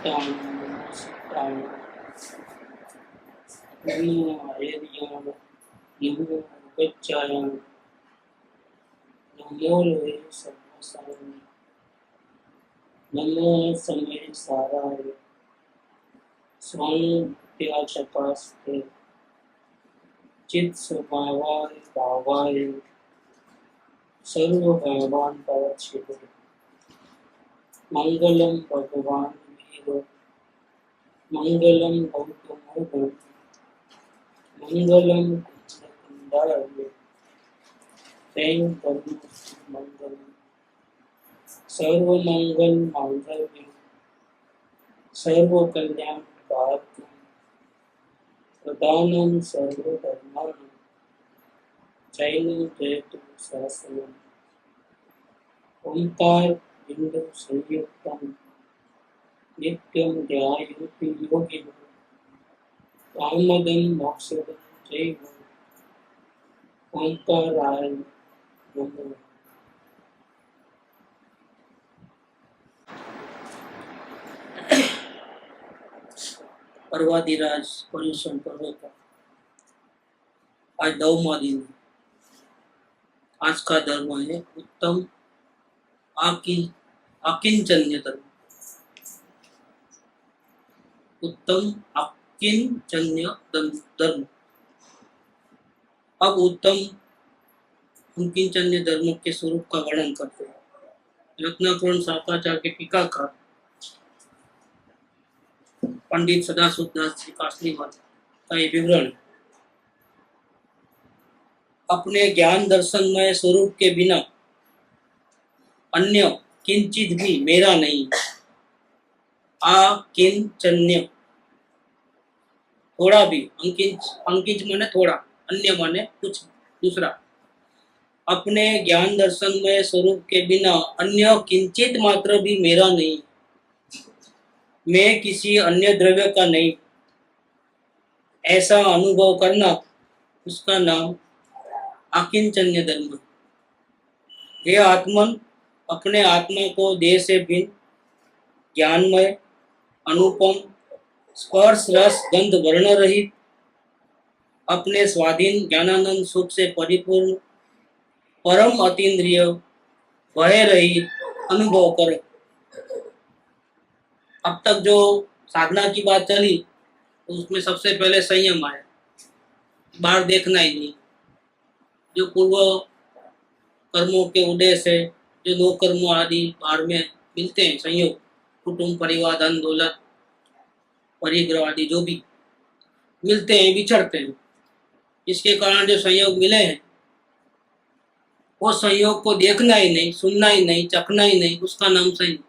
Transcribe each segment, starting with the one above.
सितां आयर्यां नमो गच्छायां नमो लोहे सर्वसाय नमो समय साराय स्वानुत्याचकास्ते चित् स्वभावाय भावाय सर्वभावान् पवच्छिदे मंगलम भगवान वीर मंगलम गौतमोदम मंगलम कुंदकुंडाय तैं कर्म मंगलम सर्वमंगल मांगल्य सर्व कल्याण भारत प्रदानम सर्वधर्माणं चैनं जयतु सहस्रम ओंकार बिंदु संयुक्तम नित्यं ध्यायन्ति योगिनः कामदं मोक्षदं चैव ओंकाराय नमः। पर्वाधिराज पर्युषण पर्व का आज 9वां दिन। आज का धर्म है उत्तम आकिंचन्य धर्म। उत्तम आकिंचन्य धर्म। अब उत्तम आकिंचन्य धर्म के स्वरूप का वर्णन करते हैं। रत्नाकरण शाकाचार्य के टीकाकार पंडित सदाशिव दास जी कासलीवाल का ये विवरण। अपने ज्ञान दर्शनमय स्वरूप के बिना अन्य किंचित भी मेरा नहीं। आकिंचन्य थोड़ा भी, अंकिंच माने थोड़ा, अन्य माने कुछ दूसरा। अपने ज्ञान दर्शनमय स्वरूप के बिना अन्य किंचित मात्र भी मेरा नहीं। मैं किसी अन्य द्रव्य का नहीं, ऐसा अनुभव करना उसका नाम आकिंचन्य धर्म। हे आत्मन, अपने आत्मा को देह से भिन्न, ज्ञानमय, अनुपम, स्पर्श रस गंध वर्ण रहित, अपने स्वाधीन ज्ञानानंद सुख से परिपूर्ण, परम अतीन्द्रिय, भय रहित अनुभव करो। अब तक जो साधना की बात चली तो उसमें सबसे पहले संयम आया, बाहर देखना ही नहीं। जो पूर्व कर्मों के उदय से जो दो कर्मों आदि बाहर में मिलते हैं, संयोग, कुटुंब, परिवार, धन दौलत, परिग्रह आदि जो भी मिलते हैं, बिछड़ते हैं, इसके कारण जो संयोग मिले हैं वो संयोग को देखना ही नहीं, सुनना ही नहीं, चखना ही नहीं, उसका नाम संयोग।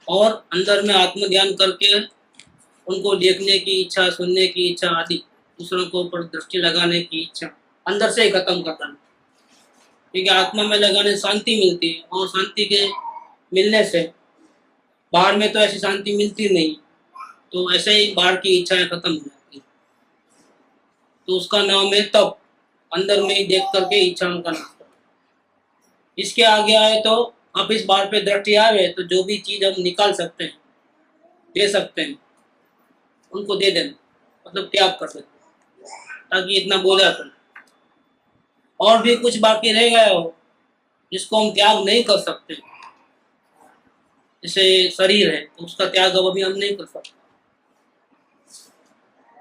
और अंदर में आत्म ध्यान करके उनको देखने की इच्छा, सुनने की इच्छा आदि, दूसरों के ऊपर दृष्टि लगाने की इच्छा अंदर से ही खत्म करना। क्योंकि आत्मा में लगाने शांति मिलती है, और शांति के मिलने से बाहर में तो ऐसी शांति मिलती नहीं, तो ऐसे ही बाहर की इच्छाएं खत्म हो जाती। तो उसका नाम है तप, अंदर में ही देख करके इच्छाओं का नाश करना। इसके आगे आए तो अब इस बार पे दृष्टि आवे तो जो भी चीज हम निकाल सकते हैं, दे सकते हैं, उनको दे देना, मतलब त्याग कर सकते, ताकि इतना बोला करें। और भी कुछ बाकी रह गया हो जिसको हम त्याग नहीं कर सकते, जैसे शरीर है तो उसका त्याग अब अभी हम नहीं कर सकते,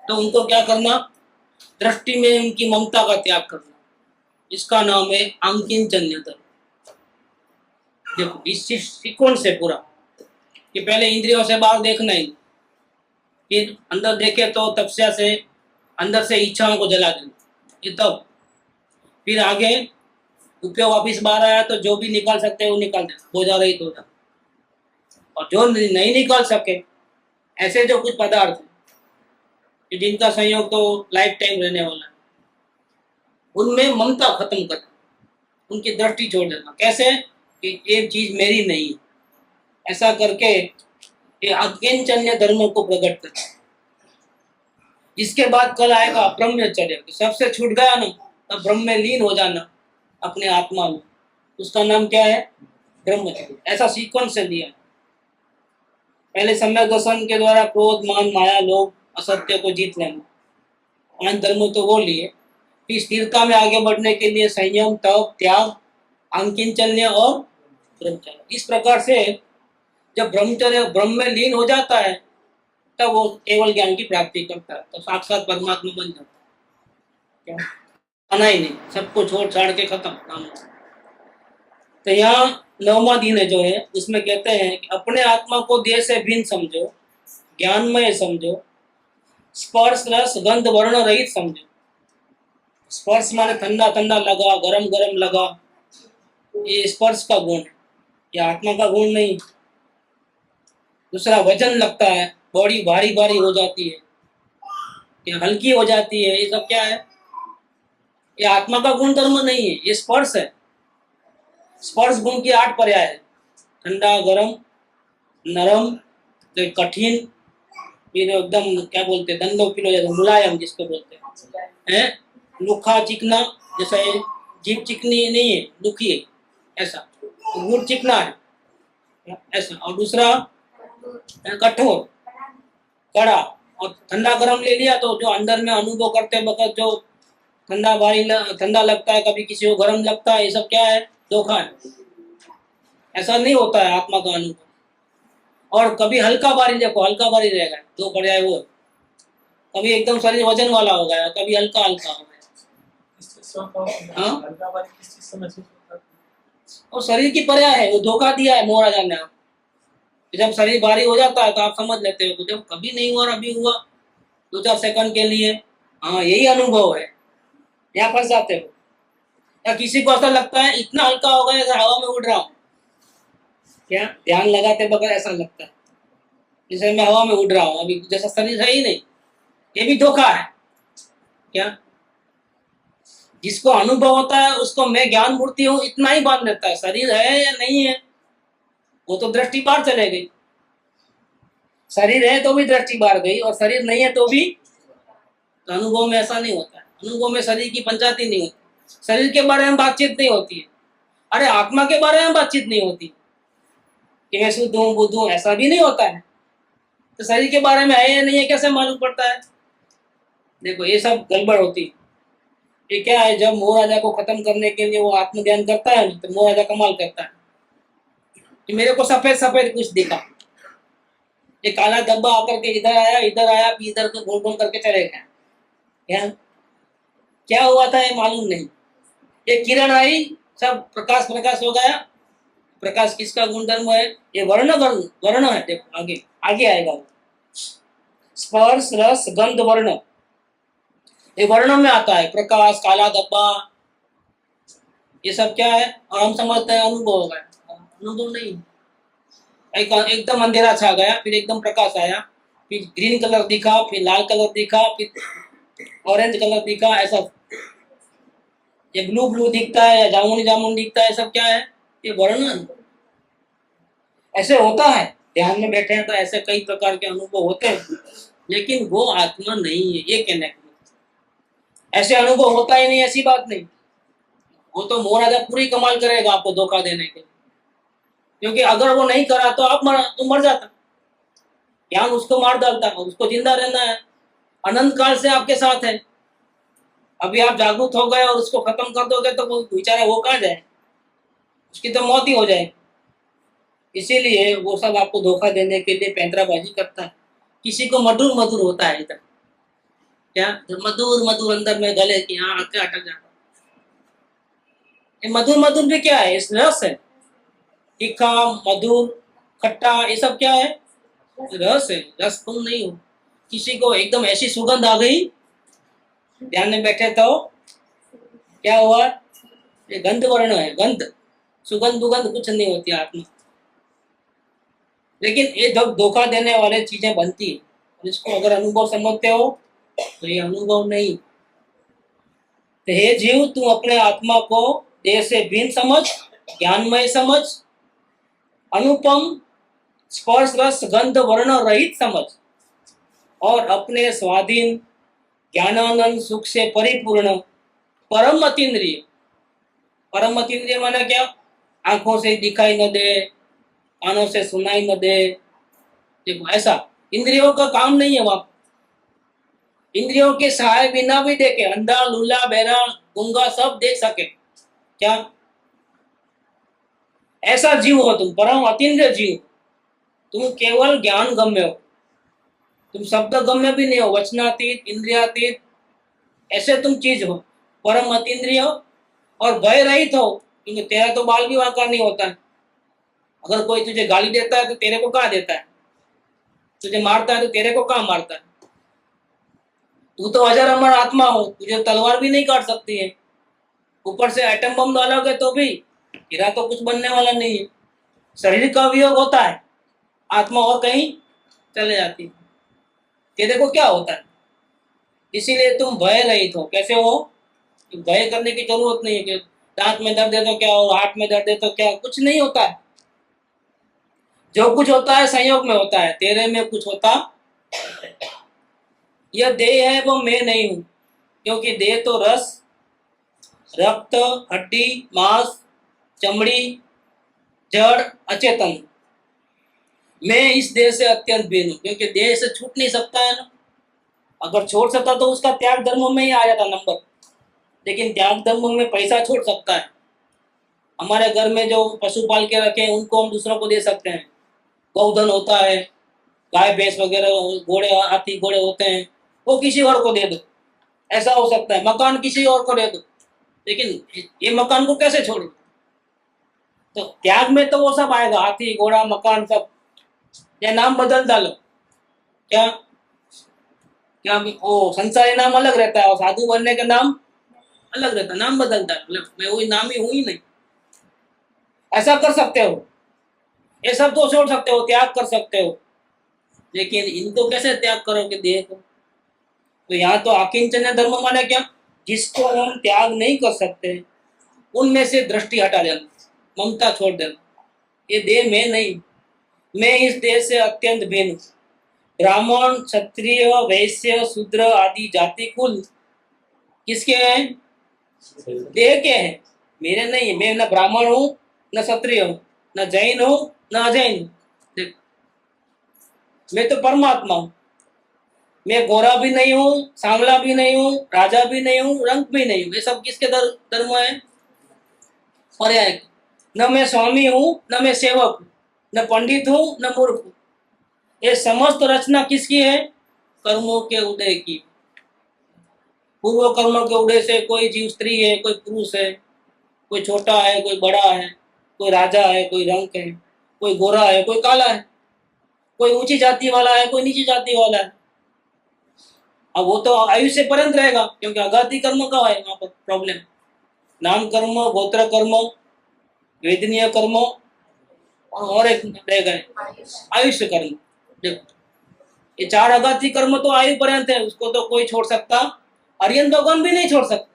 तो उनको क्या करना, दृष्टि में उनकी ममता का त्याग करना। इसका नाम है आकिंचन्य धर्म। देखो इस सीक्वेंस से पूरा कि पहले इंद्रियों से बाहर देखना ही, फिर अंदर देखे तो तपस्या से अंदर से इच्छाओं को जला देना, ये तब। फिर आगे उपयोग वापिस बाहर आया तो जो भी निकाल सकते हैं वो निकाल देना, बोझा रहित हो जाए। और जो नहीं निकाल सके, ऐसे जो कुछ पदार्थ है जिनका संयोग तो लाइफ टाइम रहने वाला है, उनमें ममता खत्म करना, उनकी दृष्टि छोड़ देना। कैसे कि ये चीज मेरी नहीं, ऐसा करके ये आकिंचन्य धर्म को प्रकट करना। इसके बाद कल आएगा ब्रह्मचर्य, सबसे छूट गया ना, तब ब्रह्म में लीन हो जाना अपने आत्मा में, उसका नाम क्या है, ब्रह्मचर्य। ऐसा सीक्वेंस से दिया। पहले सम्यक दर्शन के द्वारा क्रोध, मान, माया, लोभ, असत्य को जीत लेना, 5 धर्म तो वो लिए। फिर स्थिरता में आगे बढ़ने के लिए संयम, तप, त्याग, अंकिंचन्य और ब्रह्मचर्य। इस प्रकार से जब ब्रह्मचर्य ब्रह्म में लीन हो जाता है तब वो केवल ज्ञान की प्राप्ति करता है, तो साक्षात परमात्मा बन जाता है। क्या आना ही नहीं, सबको छोड़ छाड़ के खत्म काम। तो यहाँ 9वां दिन है जो है, उसमें कहते हैं कि अपने आत्मा को देह से भिन्न समझो, ज्ञानमय समझो, स्पर्श रस गंध वर्ण रहित समझो। स्पर्श माने ठंडा ठंडा लगा, गरम गरम लगा, ये स्पर्श का गुण है, ये आत्मा का गुण नहीं। दूसरा वजन लगता है, बॉडी भारी भारी हो जाती है, ये हल्की हो जाती है, ये सब क्या है? ये आत्मा का गुण धर्म नहीं है, ये स्पर्श है। स्पर्श गुण की 8 पर्याय है, ठंडा, गरम, नरम, तो कठिन, फिर एकदम क्या बोलते हैं, दंडो पिलो जैसे मुलायम जिसको बोलते हैं, लुखा चिकना, जैसे जीभ चिकनी नहीं है, लुखी है, ऐसा गुड़ चिकना है ऐसा। और दूसरा कठोर, कड़ा। और ठंडा गरम ले लिया तो जो अंदर में अनुभव करते वक्त जो ठंडा भारी ठंडा लगता है, कभी किसी को गर्म लगता है, ये सब क्या है? धोखा है। ऐसा नहीं होता है आत्मा का अनुभव। और कभी हल्का भारी, देखो हल्का भारी रहेगा, 2 पर्याय वो, कभी एकदम शरीर वजन वाला हो गया, कभी हल्का हल्का हो गया। और शरीर की पर्याय है, वो धोखा दिया है महाराजा ने। जब शरीर भारी हो जाता है तो आप समझ लेते हो जब कभी नहीं हुआ, अभी हुआ 2-4 सेकंड के लिए, हाँ यही अनुभव है, यहाँ फंस जाते हो। या किसी को ऐसा लगता है इतना हल्का हो गया जैसे हवा में उड़ रहा हूँ, क्या ध्यान लगाते बगैर ऐसा लगता है जैसे मैं हवा में उड़ रहा हूँ, अभी जैसा शरीर है ही नहीं, ये भी धोखा है। क्या जिसको अनुभव होता है उसको मैं ज्ञान मूर्ति हूँ इतना ही बांध लेता है, शरीर है या नहीं है वो तो दृष्टि बाहर चले गई। शरीर है तो भी दृष्टि बाहर गई, और शरीर नहीं है तो भी। तो अनुभव में ऐसा नहीं होता है, अनुभव में शरीर की पंचायत ही नहीं होती, शरीर के बारे में बातचीत नहीं होती है। अरे आत्मा के बारे में बातचीत नहीं होती कि मैं शुद्ध हूँ बुद्ध हूँ, ऐसा भी नहीं होता है। तो शरीर के बारे में है या नहीं है कैसे मालूम पड़ता है? देखो ये सब गड़बड़ होती है। ये क्या है, जब मोह राजा को खत्म करने के लिए वो आत्मज्ञान करता है तो मोह राजा कमाल करता है कि मेरे को सफेद सफेद कुछ दिखा, ये काला डब्बा आकर के इधर आया फिर इधर को गोल गोल करके चले गया। क्या हुआ था ये मालूम नहीं। ये किरण आई, सब प्रकाश प्रकाश हो गया। प्रकाश किसका गुणधर्म है? ये वर्ण वर्ण है। देखो आगे आगे आएगा, स्पर्श रस गंध वर्ण, ये वर्ण में आता है। प्रकाश, काला धब्बा, ये सब क्या है? और हम समझते हैं अनुभव हो गया, अनुभव नहीं। एकदम अंधेरा छा गया, फिर एकदम प्रकाश आया, फिर ग्रीन कलर दिखा, फिर लाल कलर दिखा, फिर ऑरेंज कलर दिखा, ऐसा। ये ब्लू ब्लू दिखता है या जामुनी जामुन दिखता है, सब क्या है? ये वर्ण। ऐसे होता है, ध्यान में बैठे हैं तो ऐसे कई प्रकार के अनुभव होते हैं, लेकिन वो आत्मा नहीं है, ये कहने का मतलब। ऐसे अनुभव होता ही नहीं, ऐसी बात नहीं। वो तो मोह राजा पूरी कमाल करेगा आपको धोखा देने के लिए, क्योंकि अगर वो नहीं करा तो आप मर जाता, ज्ञान उसको मार डालता और उसको जिंदा रहना है, अनंत काल से आपके साथ है। अभी आप जागरूक हो गए और उसको खत्म कर दोगे तो वो बेचारा वो कहाँ जाए, उसकी तो मौत ही हो जाए। इसीलिए वो सब आपको धोखा देने के लिए पैंतराबाजी करता है। किसी को मधुर मधुर होता है इधर, क्या मधुर मधुर अंदर में गले की यहाँ आके अटक जाता है। ये मधुर मधुर भी क्या है? इस रस है, तीखा मधुर खट्टा, ये सब क्या है? रस है। रस तुम नहीं हो। किसी को एकदम ऐसी सुगंध आ गई, ध्यान में बैठे तो क्या हुआ? ये गंध वर्ण है, गंध। सुगंध दुगंध कुछ नहीं होती आत्मा। लेकिन ये जब धोखा देने वाले चीजें बनती है, इसको अगर अनुभव समझते हो तो ये अनुभव नहीं। तो हे जीव, तू अपने आत्मा को देह से भिन्न समझ, ज्ञानमय समझ, अनुपम स्पर्श रस गंध वर्ण रहित समझ, और अपने स्वाधीन ज्ञानानंद सुख से परिपूर्ण परम अतीन्द्रिय। परम अतीन्द्रिय माना क्या? आंखों से दिखाई न दे, कानों से सुनाई न दे, देखो ऐसा इंद्रियों का काम नहीं है वहां। इंद्रियों के सहाय बिना भी देखे, अंधा लूला बहरा गूंगा सब देख सके क्या? ऐसा जीव हो तुम, परम अतीन्द्रिय जीव। तुम केवल ज्ञान गम्य हो, तुम शब्द गम्य भी नहीं हो, वचनातीत इंद्रियातीत ऐसे तुम चीज हो, परम अतीन्द्रिय हो और भय रहित हो, क्योंकि तेरा तो बाल भी वाका नहीं होता है। अगर कोई तुझे गाली देता है तो तेरे को कहाँ देता है, तुझे मारता है तो तेरे को कहाँ मारता है? तू तो अजर अमर आत्मा हो, तुझे तलवार भी नहीं काट सकती है। ऊपर से एटम बम डालोगे तो भी हीरा तो कुछ बनने वाला नहीं है। शरीर का वियोग होता है, आत्मा और कहीं चले जाती है, तेरे को क्या होता है? इसीलिए तुम भय रहित हो। कैसे हो? भय करने की जरूरत नहीं है कि दांत में दर्द है तो क्या और हाथ में दर्द है तो क्या, कुछ नहीं होता है। जो कुछ होता है संयोग में होता है, तेरे में कुछ होता। यह देह है वो मैं नहीं हूं, क्योंकि देह तो रस रक्त हड्डी मांस चमड़ी जड़ अचेतन। मैं इस देह से अत्यंत भिन्न हूं, क्योंकि देह से छूट नहीं सकता है ना। अगर छोड़ सकता तो उसका त्याग धर्म में ही आ जाता नंबर, लेकिन त्याग धर्म में पैसा छोड़ सकता है। हमारे घर में जो पशु पाल के रखे हैं उनको हम दूसरों को दे सकते हैं। गौधन होता है, गाय भैंस वगैरह घोड़े हाथी घोड़े होते हैं, वो किसी और को दे दो, ऐसा हो सकता है। मकान किसी और को दे दो, लेकिन ये मकान को कैसे छोड़ो? तो त्याग में तो वो सब आएगा, हाथी घोड़ा मकान सब। या नाम बदल डालो, क्या क्या वो संसारी नाम अलग रहता है और साधु बनने का नाम अलग रहता है, नाम बदल डालो, मैं वही नाम ही हूं ही नहीं। ऐसा कर सकते हो, ये सब तो छोड़ सकते हो, त्याग कर सकते हो, लेकिन इनको कैसे त्याग करोगे देह को? तो यहाँ तो अकिंचन धर्म माने क्या? जिसको हम त्याग नहीं कर सकते उनमें से दृष्टि हटा देना, ममता छोड़ देना। ये देह में नहीं, मैं इस देह से अत्यंत भिन्न। ब्राह्मण क्षत्रिय वैश्य शूद्र आदि जाति कुल किसके हैं? देह के हैं, मेरे नहीं। मैं न ब्राह्मण हूं न क्षत्रिय हूं न जैन हूं न अजैन हूं, मैं तो परमात्मा हूं। मैं गोरा भी नहीं हूँ, सांवला भी नहीं हूँ, राजा भी नहीं हूँ, रंग भी नहीं हूँ। ये सब किसके धर्म है? पर्याय। न मैं स्वामी हूँ न मैं सेवक हूँ, न पंडित हूँ न मूर्ख हूँ। ये समस्त रचना किसकी है? कर्मों के उदय की। पूर्व कर्मों के उदय से कोई जीव स्त्री है, कोई पुरुष है, कोई छोटा है कोई बड़ा है, कोई राजा है कोई रंग है, कोई गोरा है कोई काला है, कोई ऊंची जाति वाला है कोई नीची जाति वाला है। अब वो तो आयुष्य पर्यंत रहेगा, क्योंकि अघाती कर्म का है वहां पर प्रॉब्लम। नाम कर्म, गोत्र कर्म, वेदनीय कर्म और एक रहेगा आयुष्य कर्म। देखो ये चार अघाती कर्म तो आयु पर्यंत है, उसको तो कोई छोड़ सकता, अरियन भगवान भी नहीं छोड़ सकता।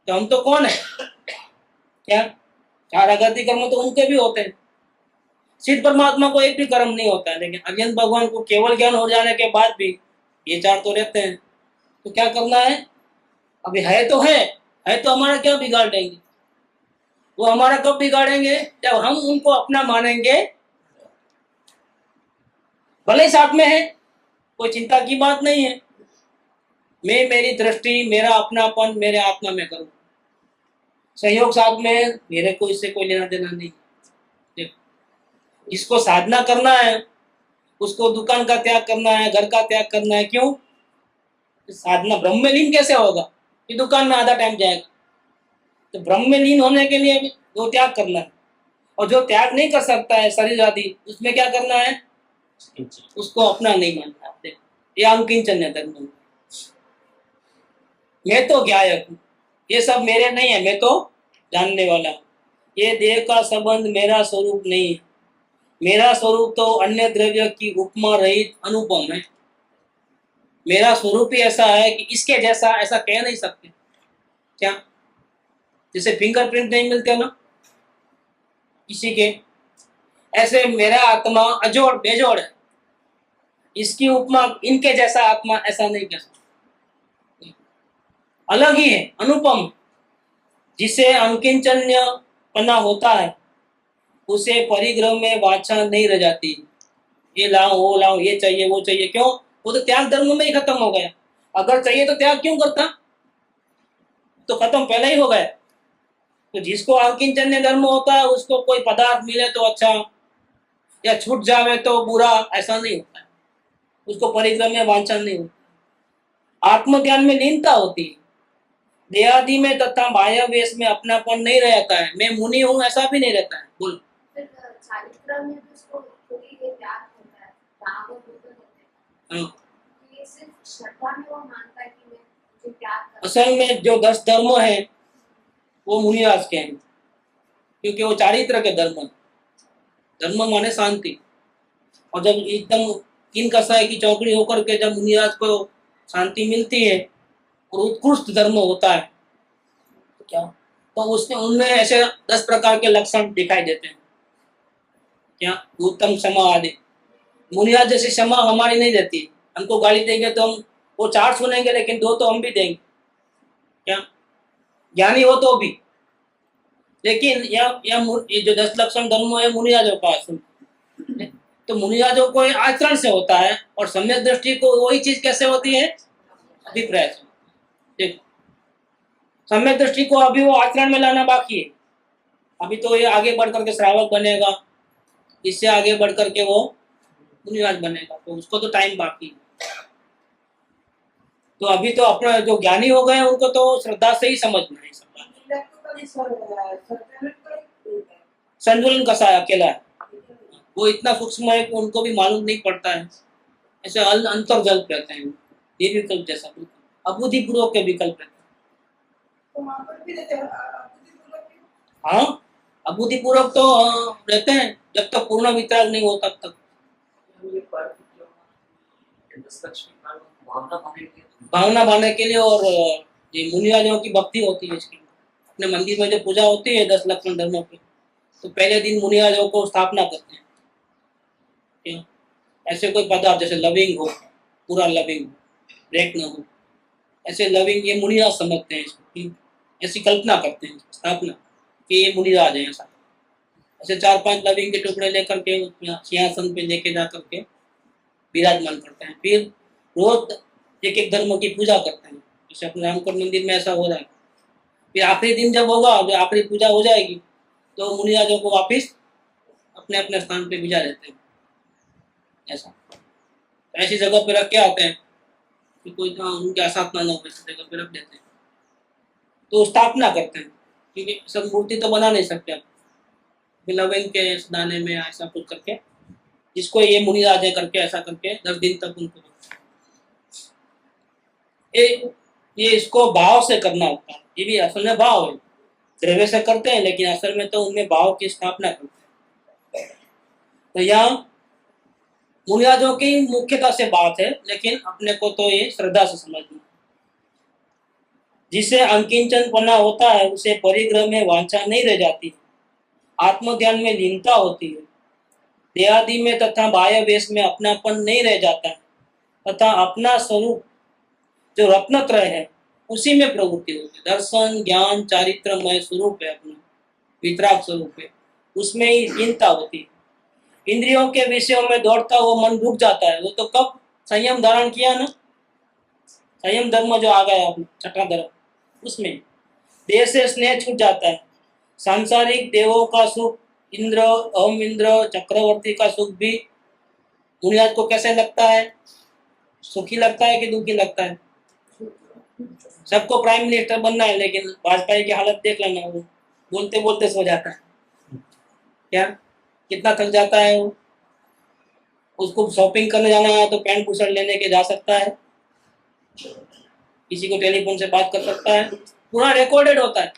तो हम तो कौन है? क्या चार अघाती कर्म तो उनके भी होते हैं। सिद्ध परमात्मा को एक भी कर्म नहीं होता है, लेकिन अरियन भगवान को केवल ज्ञान हो जाने के बाद भी ये चार तो रहते हैं। तो क्या करना है? अभी है तो हमारा क्या बिगाड़ देंगे? वो हमारा कब बिगाड़ेंगे? जब हम उनको अपना मानेंगे। भले ही साथ में है, कोई चिंता की बात नहीं है, मैं मेरी दृष्टि मेरा अपनापन मेरे आत्मा में करूं, सहयोग साथ में, मेरे को इससे कोई लेना देना नहीं। देखो इसको साधना करना है, उसको दुकान का त्याग करना है, घर का त्याग करना है। क्यों? साधना ब्रह्म में लीन कैसे होगा कि दुकान में आधा टाइम जाएगा? तो ब्रह्म में लीन होने के लिए भी वो त्याग करना है। और जो त्याग नहीं कर सकता है शरीर आदि, उसमें क्या करना है? उसको अपना नहीं मानना। ये अकिंचन धर्म। मैं तो ज्ञायक हूँ, ये सब मेरे नहीं है, मैं तो जानने वाला हूँ। ये देह का संबंध मेरा स्वरूप नहीं है। मेरा स्वरूप तो अन्य द्रव्य की उपमा रहित अनुपम है। मेरा स्वरूप ही ऐसा है कि इसके जैसा ऐसा कह नहीं सकते। क्या? जैसे फिंगरप्रिंट नहीं मिलते ना किसी के, ऐसे मेरा आत्मा अजोड़ बेजोड़ है, इसकी उपमा इनके जैसा आत्मा ऐसा नहीं कर सकता, अलग ही है, अनुपम। जिसे अंकिंचन्य पना होता है उसे परिग्रह में वाचा नहीं रह जाती। ये लाओ वो लाओ, ये चाहिए वो चाहिए, क्यों? वो तो त्याग धर्म में ही खत्म हो गया। अगर चाहिए तो त्याग क्यों करता? तो खत्म पहले ही हो गया। तो जिसको अकिंचन्य धर्म होता है उसको कोई पदार्थ मिले तो अच्छा, या छूट जावे तो बुरा, ऐसा नहीं होता है। उसको परिक्रम में वांछा नहीं होता। आत्मज्ञान में लीनता होती है। देहादि में तथा बाह्य वेश में अपनापन नहीं रहता है। मैं मुनि हूँ ऐसा भी नहीं रहता है। बोल। चारित्र में भी उसको थोड़ी ये त्याग होता है, त्याग और भोग होते हैं। ये सिर्फ श्रद्धा में वो मानता है कि मैं मुझे त्याग करना है। असल में जो 10 धर्म है वो मुनिराज के हैं, क्योंकि वो चारित्र के धर्म हैं। धर्म माने शांति। और जब एकदम इन कसाय की चौकड़ी होकर के जब मुनिराज को शांति मिलती है और उत्कृष्ट धर्म होता है तो क्या, तो उसमें उनमें ऐसे 10 प्रकार के लक्षण दिखाई देते हैं। क्या? उत्तम क्षमा आदि। मुनिराज जैसी क्षमा हमारी नहीं देती। हमको गाली देंगे तो हम वो 4 सुनेंगे, लेकिन 2 तो हम भी देंगे। क्या? ज्ञानी हो तो भी। लेकिन ये जो 10 लक्षण धर्म है मुनिराजों का, तो मुनिराजों को आचरण से होता है, और सम्यक दृष्टि को वही चीज कैसे होती है? अभिप्राय से। देखो, सम्यक दृष्टि को अभी वो आचरण में लाना बाकी है। अभी तो ये आगे बढ़ करके श्रावक बनेगा, इससे आगे बढ़ करके वो मुनिराज बनेगा, तो उसको तो टाइम बाकी है। तो अभी तो अपना जो ज्ञानी हो गए उनको तो श्रद्धा से ही समझना है सब बात। संतुलन कसा है अकेला है, वो इतना सूक्ष्म है कि उनको भी मालूम नहीं पड़ता है। ऐसे अंतर्जल कहते हैं, निर्विकल्प जैसा, अबुद्धिपूर्वक के विकल्प रहते हैं। हाँ, अबुद्धिपूर्वक तो रहते हैं जब तक पूर्ण वितराग नहीं हो तब तक। भावना पाने के लिए, और ये मुनिराजों की भक्ति होती है इसकी। अपने मंदिर में जो पूजा होती है 10 लक्षण धर्मों की, तो पहले दिन मुनिराजों को स्थापना करते हैं। ऐसे कोई पदार्थ जैसे लविंग हो, पूरा लविंग ब्रेक न हो, ऐसे लविंग ये मुनिराज समझते हैं इसको, ऐसी कल्पना करते हैं स्थापना कि ये मुनिराज है। ऐसा ऐसे 4-5 लविंग के टुकड़े लेकर के सिंहासन पे लेके जा करके विराजमान करते हैं। फिर रोज एक एक धर्म की पूजा करते हैं, जैसे अपने रामकोट मंदिर में ऐसा हो रहा है। फिर आखिरी दिन जब होगा, जब आखिरी पूजा हो जाएगी, तो मुनिराजों को वापिस अपने अपने स्थान पे भिजा देते हैं। ऐसा ऐसी जगह पे रख के आते हैं कि कोई उनके आसाधना न हो, ऐसी जगह पे रख देते हैं। तो स्थापना करते हैं, क्योंकि सब मूर्ति तो बना नहीं सकते आप लविंग के दाने में ऐसा कुछ करके, जिसको ये मुनिराज है करके ऐसा करके 10 दिन तक उनको ये इसको भाव से करना होता है। ये भी असल में भाव है, द्रव्य से करते हैं लेकिन असल में तो उनमें भाव की स्थापना करते हैं। तो यहाँ मुनिराजों की मुख्यता से बात है, लेकिन अपने को तो ये श्रद्धा से समझना। जिसे अंकिंचन पना होता है उसे परिग्रह में वांछा नहीं रह जाती, आत्मज्ञान में लीनता होती है, देहादि में तथा बाह्य वेश में अपनापन नहीं रह जाता है, तथा अपना स्वरूप जो रत्नत्रय है उसी में प्रवृत्ति होती है। दर्शन ज्ञान चारित्रमय स्वरूप है, अपना वितराग स्वरूप है, उसमें ही लीनता होती है। इंद्रियों के विषयों में दौड़ता हुआ मन रुक जाता है। वो तो कब संयम धारण किया ना, संयम धर्म जो आ गया अपना छठा धर्म, उसमें देह से स्नेह छूट जाता है। सांसारिक देवों का सुख, इंद्र अहम इंद्र चक्रवर्ती का सुख भी मुनिराज को कैसे लगता है? सुखी लगता है कि दुखी लगता है? सबको प्राइम मिनिस्टर बनना है, लेकिन वाजपेयी की हालत देख लेना, वो बोलते बोलते सो जाता है। क्या कितना थक जाता है वो। उसको शॉपिंग करने जाना है तो पैंट बुशर्ट लेने के जा सकता है, किसी को टेलीफोन से बात कर सकता है, पूरा रिकॉर्डेड होता है,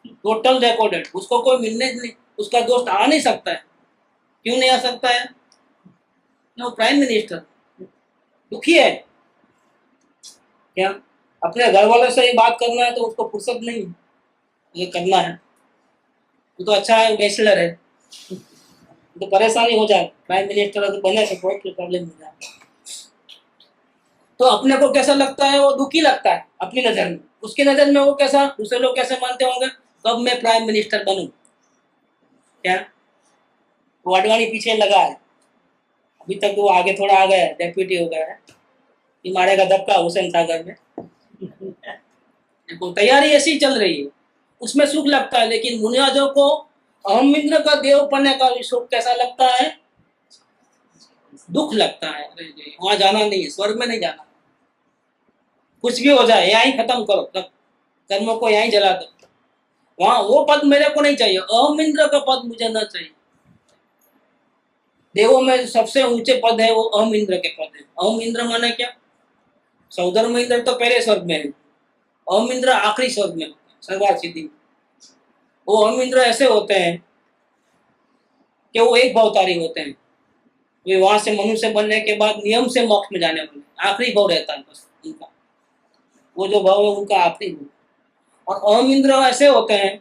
टोटल रिकॉर्डेड। उसको कोई मिलने नहीं, उसका दोस्त आ नहीं सकता है। क्यों नहीं आ सकता है? वो प्राइम मिनिस्टर दुखी है। क्या अपने घर वालों से ही बात करना है तो उसको फुर्सत नहीं, ये करना है। वो तो अच्छा है, बैचलर है, तो परेशानी हो जाए। प्राइम मिनिस्टर अगर बने तो बहुत प्रॉब्लम हो जाए। तो अपने को कैसा लगता है? वो दुखी लगता है अपनी नजर में। उसकी नजर में वो कैसा, दूसरे लोग कैसे मानते होंगे? कब मैं प्राइम मिनिस्टर बनूं? क्या वो अडवाणी पीछे लगा है, अभी तक वो आगे थोड़ा आ गया है, डेप्यूटी हो गया है, ये मारेगा धक्का हुसैन सागर में। देखो तैयारी ऐसी चल रही है, उसमें सुख लगता है, लेकिन मुनियाजों को अहम इंद्र का देव बनने का भी सुख कैसा लगता है? दुख लगता है। अरे वहां जाना नहीं है, स्वर्ग में नहीं जाना, कुछ भी हो जाए यहीं खत्म करो, तब कर्मों को यहीं जला दो, वहां वो पद मेरे को नहीं चाहिए, अहम इंद्र का पद मुझे ना चाहिए। देवों में सबसे ऊंचे पद है वो अहम इंद्र के पद है। अहम इंद्र माने क्या? सौधर्म इंद्र तो पहले स्वर्ग में है, अहम इंद्र आखिरी स्वर्ग में, सर्वार्थ सिद्धि। वो अहम इंद्र ऐसे होते हैं कि वो एक भवतारी होते हैं, वे वहां से मनुष्य बनने के बाद नियम से मोक्ष में जाने वाले, आखिरी भाव रहता है बस उनका, वो जो भाव है उनका आखिरी भाव। और अहम इंद्र ऐसे होते हैं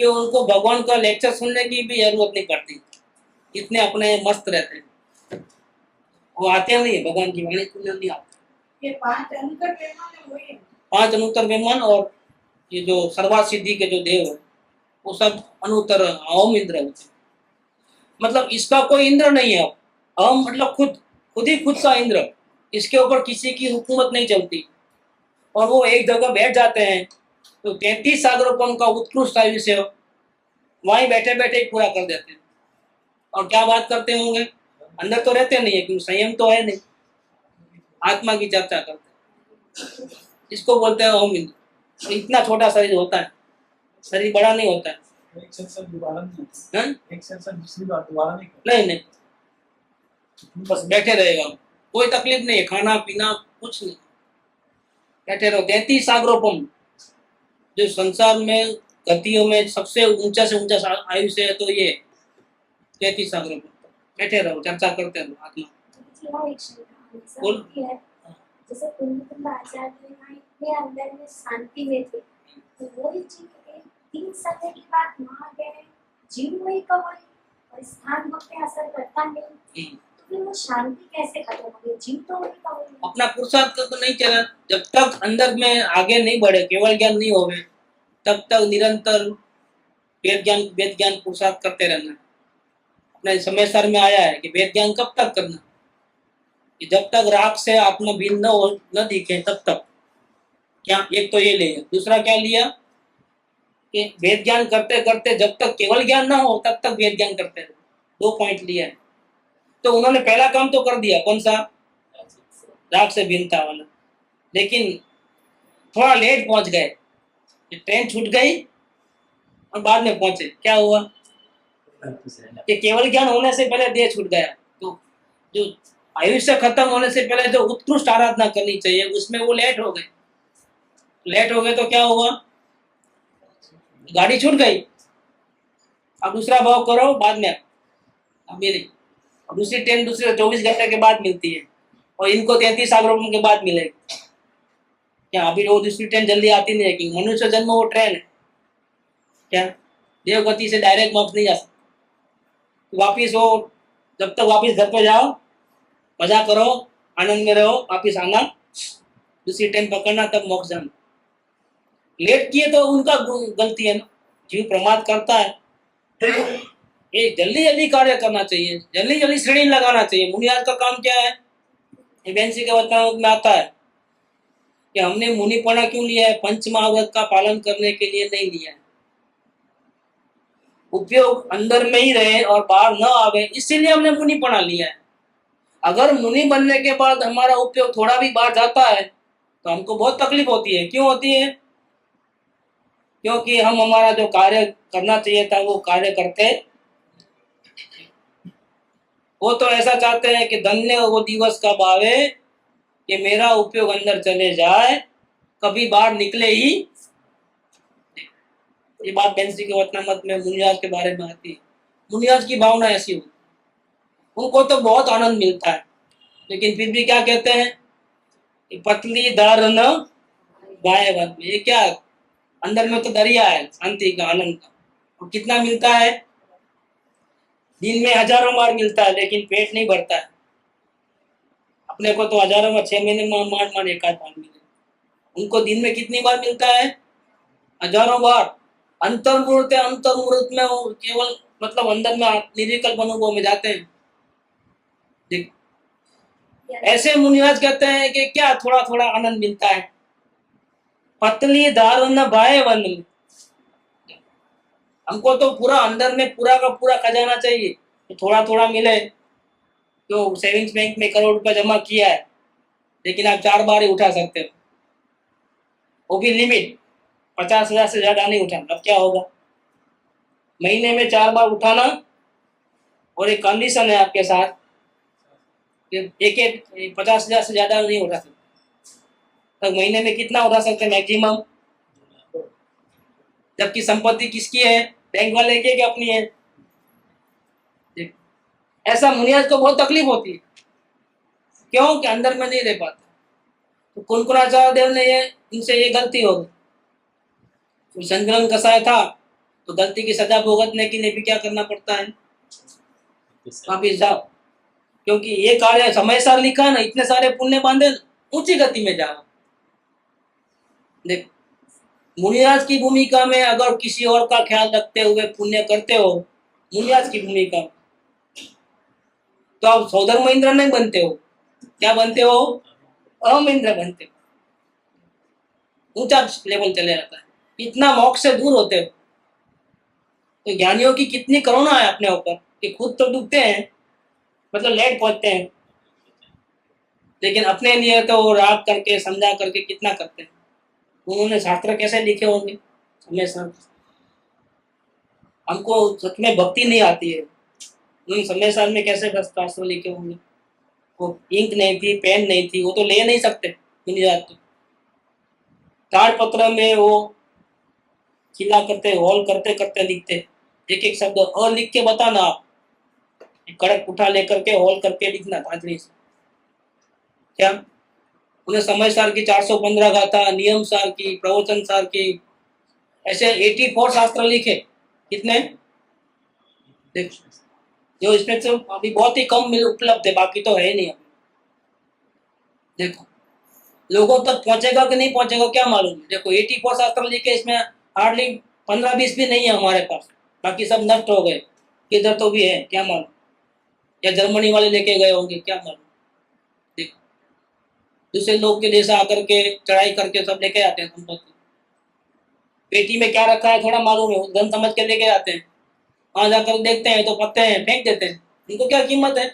कि उनको भगवान का लेक्चर सुनने की भी जरूरत नहीं पड़ती, इतने अपने मस्त रहते हैं, वो आते नहीं है भगवान की वाणी सुनने, नहीं आते। ये 5 अनुतर विमान है वही है। 5 अनुत्तर विमान और ये जो सर्वार्थ सिद्धि के जो देव है वो सब अनुत्तर अहम इंद्र होते हैं। मतलब इसका कोई इंद्र नहीं है, अहम मतलब खुद ही खुद का इंद्र, इसके ऊपर किसी की हुकूमत नहीं चलती, और वो एक जगह बैठ जाते हैं तो 33 सागरों पर उनका उत्कृष्ट आयुष्य वहीं बैठे बैठे ही पूरा कर देते हैं। और क्या बात करते होंगे, अंदर तो रहते नहीं है क्योंकि संयम तो है नहीं, आत्मा की चर्चा करते हैं, इसको बोलते हैं अहम इंद्र। तो इतना छोटा शरीर होता है, शरीर बड़ा नहीं होता है। एक सेशन दोबारा नहीं, हैं? एक सेशन दूसरी बार दोबारा नहीं नहीं नहीं, बस बैठे रहेगा, कोई तकलीफ नहीं है, खाना पीना कुछ नहीं, बैठे रहो। 33 सागरोपम, जो संसार में गतियों में सबसे ऊंचा से ऊंचा आयुष्य है तो ये 33 सागरोपम, बैठे रहो, चर्चा करते रहो आत्मा। यहाँ एक शंका ऐसा बोल। होती है, जैसे कुंभ आचार्य यहाँ इतने अंदर में शांति में थे, तो वही जीव एक 3 समय के बाद वहाँ गए, जीव वही का वही, और स्थान वक्त पे असर करता नहीं, तो फिर वो शांति कैसे खत्म हो गई? जीव तो वही का वही। अपना पुरुषार्थ तो नहीं चला, जब तक अंदर में आगे नहीं बढ़े, केवल ज्ञान नहीं होवे, तब तक निरंतर वेद ज्ञान पुरुषार्थ करते रहना। अपने समय सर में आया है कि वेद ज्ञान कब तक करना, कि जब तक राग से आत्मा भिन्न न हो, न दिखे तब तक। क्या एक तो ये लिया, दूसरा क्या लिया कि वेद ज्ञान करते करते जब तक केवल ज्ञान ना हो तब तक वेद ज्ञान करते रहो। 2 पॉइंट लिया है। तो उन्होंने पहला काम तो कर दिया, कौन सा? राग से भिन्नता वाला, लेकिन थोड़ा लेट पहुंच गए, ट्रेन छूट गई और बाद में पहुंचे। क्या हुआ कि केवल ज्ञान होने से पहले देह छूट गया, तो जो आयुष्य खत्म होने से पहले जो उत्कृष्ट आराधना करनी चाहिए उसमें वो लेट हो गए। लेट हो गए तो क्या हुआ, गाड़ी छूट गई। अब दूसरा भाव करो बाद में, अब दूसरी ट्रेन दूसरे 24 घंटे के बाद मिलती है, और इनको 33 साल के बाद मिलेगी। क्या अभी वो दूसरी ट्रेन जल्दी आती नहीं है कि मनुष्य जन्म वो ट्रेन है क्या, देवगति से डायरेक्ट मोक्ष नहीं जा सकता। वापिस हो, जब तक वापिस घर पे जाओ, मजा करो, आनंद में रहो, वापिस आना, दूसरी ट्रेन पकड़ना, तब मोक्ष जाना। लेट किए तो उनका गलती है ना, जीव प्रमाद करता है। ये जल्दी जल्दी कार्य करना चाहिए, जल्दी जल्दी श्रेणी लगाना चाहिए। मुनियाज का काम क्या है, एबीएनसी के वचन में आता है कि हमने मुनिपना क्यों लिया है, पंच महाव्रत का पालन करने के लिए नहीं लिया है। उपयोग अंदर में ही रहे और बाहर न आवे, इसीलिए हमने मुनिपना लिया है। अगर मुनि बनने के बाद हमारा उपयोग थोड़ा भी बाहर जाता है तो हमको बहुत तकलीफ होती है। क्यों होती है? क्योंकि हम हमारा जो कार्य करना चाहिए था वो कार्य करते, वो तो ऐसा चाहते हैं कि धन्य वो दिवस कब आवे कि मेरा उपयोग अंदर चले जाए, कभी बाहर निकले ही। ये बात बेंसी के वचनामृत में मुनियाज के बारे में आती है। मुनियाज की भावना ऐसी होती, उनको तो बहुत आनंद मिलता है, लेकिन फिर भी क्या कहते हैं कि पतली दर न गाय वन में। ये क्या, अंदर में तो दरिया है शांति का, आनंद का, और कितना मिलता है, दिन में हजारों बार मिलता है, लेकिन पेट नहीं भरता है। अपने को तो हजारों में 6 महीने में मान एक आध बार मिले, उनको दिन में कितनी बार मिलता है, हजारों बार। अंतर्मुहूर्त में वो केवल मतलब अंदर में निर्विकल्प अनुभव में जाते हैं। देख, Yes. ऐसे मुनिराज कहते हैं कि क्या थोड़ा थोड़ा आनंद मिलता है, पतली दार न बाए वन में। हमको तो पूरा अंदर में पूरा का पूरा खजाना चाहिए, तो थोड़ा थोड़ा मिले। तो सेविंग्स बैंक में करोड़ रुपया जमा किया है, लेकिन आप 4 बार ही उठा सकते हो, वो भी लिमिट, 50,000 से ज्यादा नहीं उठाना। अब क्या होगा, महीने में 4 बार उठाना, और एक कंडीशन है आपके साथ कि एक 50,000 से ज्यादा नहीं उठा सकते। तो महीने में कितना उठा सकते हैं मैक्सिमम, जबकि संपत्ति किसकी है, बैंक वाले की कि अपनी है। ऐसा मुनियाज को बहुत तकलीफ होती है, क्यों कि अंदर में नहीं रह पाता। तो कुनकुनाचार्य देव ने ये इनसे ये गलती हो गई। तो संकलन कसाय था, तो गलती की सजा भुगतने के लिए भी क्या करना पड़ता है, वापिस जाओ, क्योंकि ये कार्य समय सार लिखा है ना, इतने सारे पुण्य बांधे, ऊंची गति में जाओ। देख, मुनिराज की भूमिका में अगर किसी और का ख्याल रखते हुए पुण्य करते हो, मुनिराज की भूमिका, तो आप सौधर महेंद्र नहीं बनते हो, क्या बनते हो, अमहेंद्र बनते हो। ऊंचा लेवल चले जाता है, इतना मोक्ष से दूर होते हो। तो ज्ञानियों की कितनी करुणा है अपने ऊपर कि खुद तो डूबते हैं, मतलब लेट पहुंचते हैं, लेकिन अपने लिए तो वो राग करके समझा करके कितना करते हैं। उन्होंने शास्त्र कैसे लिखे होंगे हमेशा, हमको सच में भक्ति नहीं आती है, उन समय साल में कैसे शास्त्र लिखे होंगे। वो इंक नहीं थी, पेन नहीं थी, वो तो ले नहीं सकते मुनिराज तो। ताड़पत्र में वो खिला करते, हॉल करते करते लिखते, एक एक शब्द अ लिख के बताना आप, कड़क उठा लेकर के हॉल करके लिखना ताजरी से। क्या उन्हें समय सार की 415 गाथा, नियम सार की, प्रवचन सार की, ऐसे 84 शास्त्र लिखे। कितने, देख, जो इसमें से अभी बहुत ही कम मिल उपलब्ध है, बाकी तो है ही नहीं। देखो लोगों तक पहुंचेगा कि नहीं पहुंचेगा क्या मालूम। देखो 84 शास्त्र लिखे, इसमें हार्डली 15-20 भी नहीं है हमारे पास, बाकी सब नष्ट हो गए। किधर तो भी है क्या मालूम, या जर्मनी वाले लेके गए होंगे क्या मालूम। देखो दूसरे लोग के देश आकर के चढ़ाई करके सब लेके आते हैं संपत्ति। पेटी में क्या रखा है थोड़ा मालूम है, धन समझ के लेके आते हैं, वहां जाकर देखते हैं तो पत्ते हैं, फेंक देते हैं। इनको क्या कीमत है,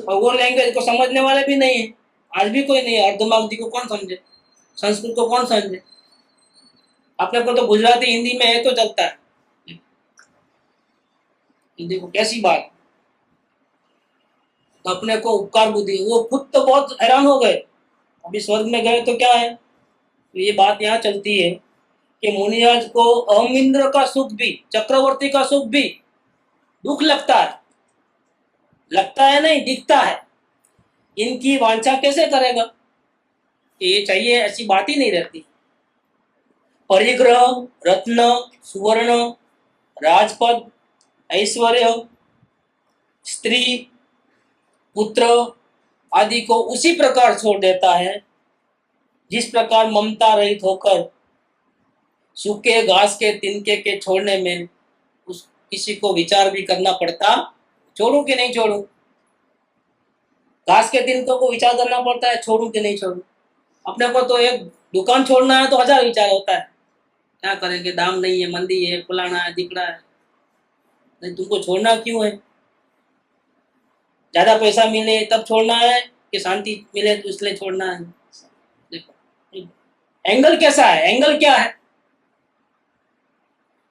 और वो लैंग्वेज को समझने वाले भी नहीं है, आज भी कोई नहीं है। अर्धमागधी को कौन समझे, संस्कृत को कौन समझे, अपने को तो गुजराती हिंदी में है तो चलता है। देखो कैसी बात, तो अपने को उपकार बुद्धि, वो खुद तो बहुत हैरान हो गए। अभी स्वर्ग में गए तो क्या है, तो ये बात यहाँ चलती है कि मुनिराज को अमिंद्र का सुख भी, चक्रवर्ती का सुख भी दुख लगता है, लगता है नहीं दिखता है। इनकी वांछा कैसे करेगा कि ये चाहिए, ऐसी बात ही नहीं रहती। परिग्रह, रत्न, सुवर्ण, राजपद, ऐश्वर्य, स्त्री, पुत्र आदि को उसी प्रकार छोड़ देता है जिस प्रकार ममता रहित होकर सूखे घास के तिनके के छोड़ने में उस किसी को विचार भी करना पड़ता, छोड़ूं कि नहीं छोड़ूं। घास के तिनकों को विचार करना पड़ता है, छोड़ूं कि नहीं छोड़ूं। अपने को तो एक दुकान छोड़ना है तो 1000 विचार होता है, क्या करेंगे, दाम नहीं है, मंदी है, फलाना है, दिखड़ा है। नहीं, तुमको छोड़ना क्यों है, ज्यादा पैसा मिले तब छोड़ना है कि शांति मिले तो इसलिए छोड़ना है। देखो एंगल कैसा है, एंगल क्या है,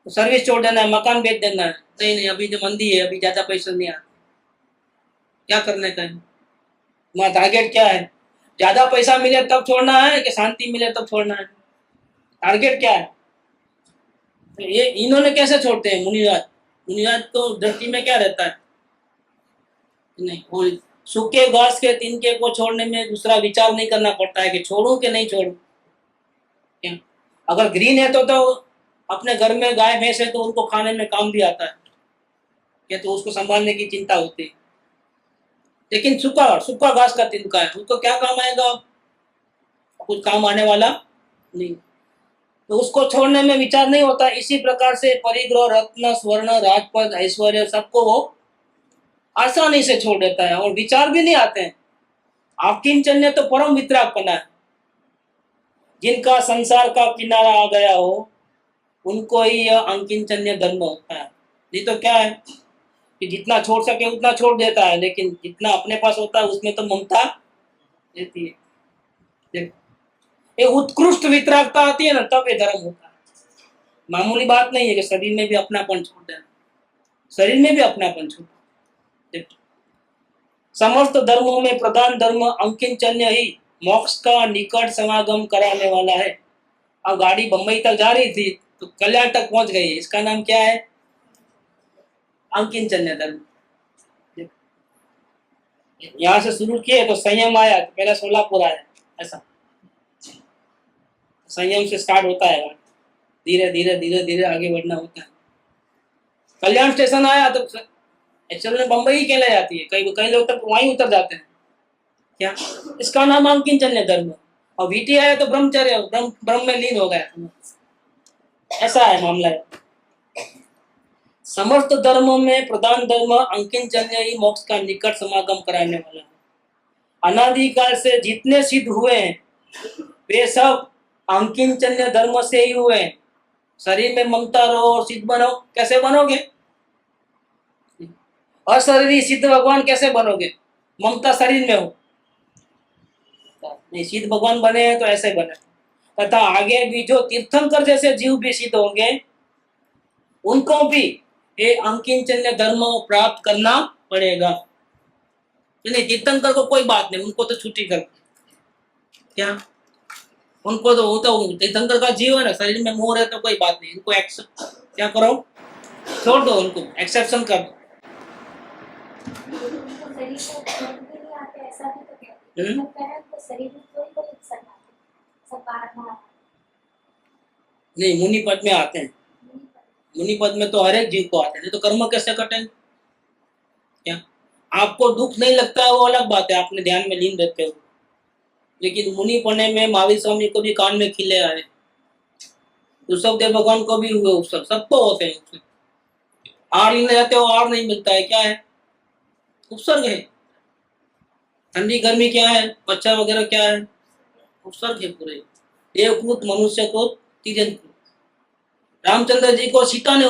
तो सर्विस छोड़ देना है, मकान बेच देना है, नहीं नहीं अभी जो मंदी है, अभी ज्यादा पैसा नहीं आता, क्या करने का है, तुम्हारा टारगेट क्या है, ज्यादा पैसा मिले तब छोड़ना है कि शांति मिले तब छोड़ना है, टारगेट क्या है। तो ये इन्होंने कैसे छोड़ते हैं मुनिराज, मुनिराज तो धरती में क्या रहता है, नहीं वो सूखे घास के तिनके को छोड़ने में दूसरा विचार नहीं करना पड़ता है कि छोड़ूं कि नहीं छोड़ूं। क्या अगर ग्रीन है तो अपने घर में गाय भैंस है तो उनको खाने में काम भी आता है, क्या तो उसको संभालने की चिंता होती है। लेकिन सूखा सूखा घास का तिनका है, उसको क्या काम आएगा, कुछ काम आने वाला नहीं, तो उसको छोड़ने में विचार नहीं होता। इसी प्रकार से परिग्रह, रत्न, स्वर्ण, राजपद, ऐश्वर्य सबको वो आसानी से छोड़ देता है और विचार भी नहीं आते हैं। आकिंचन्य तो परम वितरागपना है। जिनका संसार का किनारा आ गया हो उनको ही यह अंकिंचन्य धर्म होता है। नहीं तो क्या है कि जितना छोड़ सके उतना छोड़ देता है, लेकिन जितना अपने पास होता है उसमें तो ममता रहती है। देखो, ये उत्कृष्ट वितरागता आती है ना, तब ये धर्म होता है। मामूली बात नहीं है कि शरीर में भी अपनापन छोड़ देना, शरीर में भी अपनापन छोड़। देखो, समस्त धर्मों में प्रधान धर्म अंकिंचन्य ही मोक्ष का निकट समागम कराने वाला है। अब गाड़ी बंबई तक जा रही थी तो कल्याण तक पहुंच गई है, इसका नाम क्या है? अंकिंचन्य धर्म। यहाँ से शुरू किए तो संयम आया, तो पहले सोलापुर आया, ऐसा संयम से स्टार्ट होता है। धीरे धीरे धीरे धीरे आगे बढ़ना होता है। कल्याण स्टेशन आया तो एक्चुअल में बंबई ही कहला जाती है, कई लोग तक वहीं उतर जाते हैं। क्या इसका नाम अंकिंचन्य धर्म। और वीटी आया तो ब्रह्मचर्य, ब्रह्म में लीन हो गया, ऐसा है मामला है। समस्त धर्मों में प्रधान धर्म अंकिंचन्य ही मोक्ष का निकट समागम कराने वाला है। अनादिकाल से जितने सिद्ध हुए हैं वे सब अंकिंचन्य धर्म से ही हुए हैं। शरीर में ममता रहो और सिद्ध बनो, कैसे बनोगे? अशरीरी सिद्ध भगवान कैसे बनोगे? ममता शरीर में हो नहीं, सिद्ध भगवान बने हैं तो ऐसे बने। तथा आगे भी जो तीर्थंकर जैसे जीव भी सिद्ध होंगे उनको भी ये अंकिंचन्य धर्म प्राप्त करना पड़ेगा। नहीं, तीर्थंकर को कोई बात नहीं, उनको तो छुट्टी कर, क्या उनको तो होता है, तीर्थंकर का जीव है ना, शरीर में मोह है तो कोई बात नहीं, इनको एक्सेप्ट क्या करो, छोड़ दो, उनको एक्सेप्शन कर दो। उनको शरीर को छोड़ भी नहीं आते, ऐसा भी तो कहते हैं। मतलब कह रहे हैं, तो शरीर में कोई इच्छा नहीं आती, सब बाहर नहीं, मुनि पद में आते हैं। मुनि पद में तो हर एक जीव को आते हैं, नहीं तो कर्म कैसे कटेंगे? क्या आपको दुख नहीं लगता है वो अलग बात है, आपने ध्यान में लीन रहते हो, लेकिन मुनि पने में महावीर स्वामी को भी कान में खिले आए, ऋषभदेव भगवान को भी हुए उपसर्ग, सबको होते हैं उपसर्ग। आड़ लीन रहते हो, आड़ नहीं मिलता है, क्या है? उपसर्ग है। ठंडी गर्मी क्या है? बच्चा वगैरह क्या है? उपसर्ग है पूरे। देवकूत, मनुष्य को, तीजन को। रामचंद्र जी को सीता ने,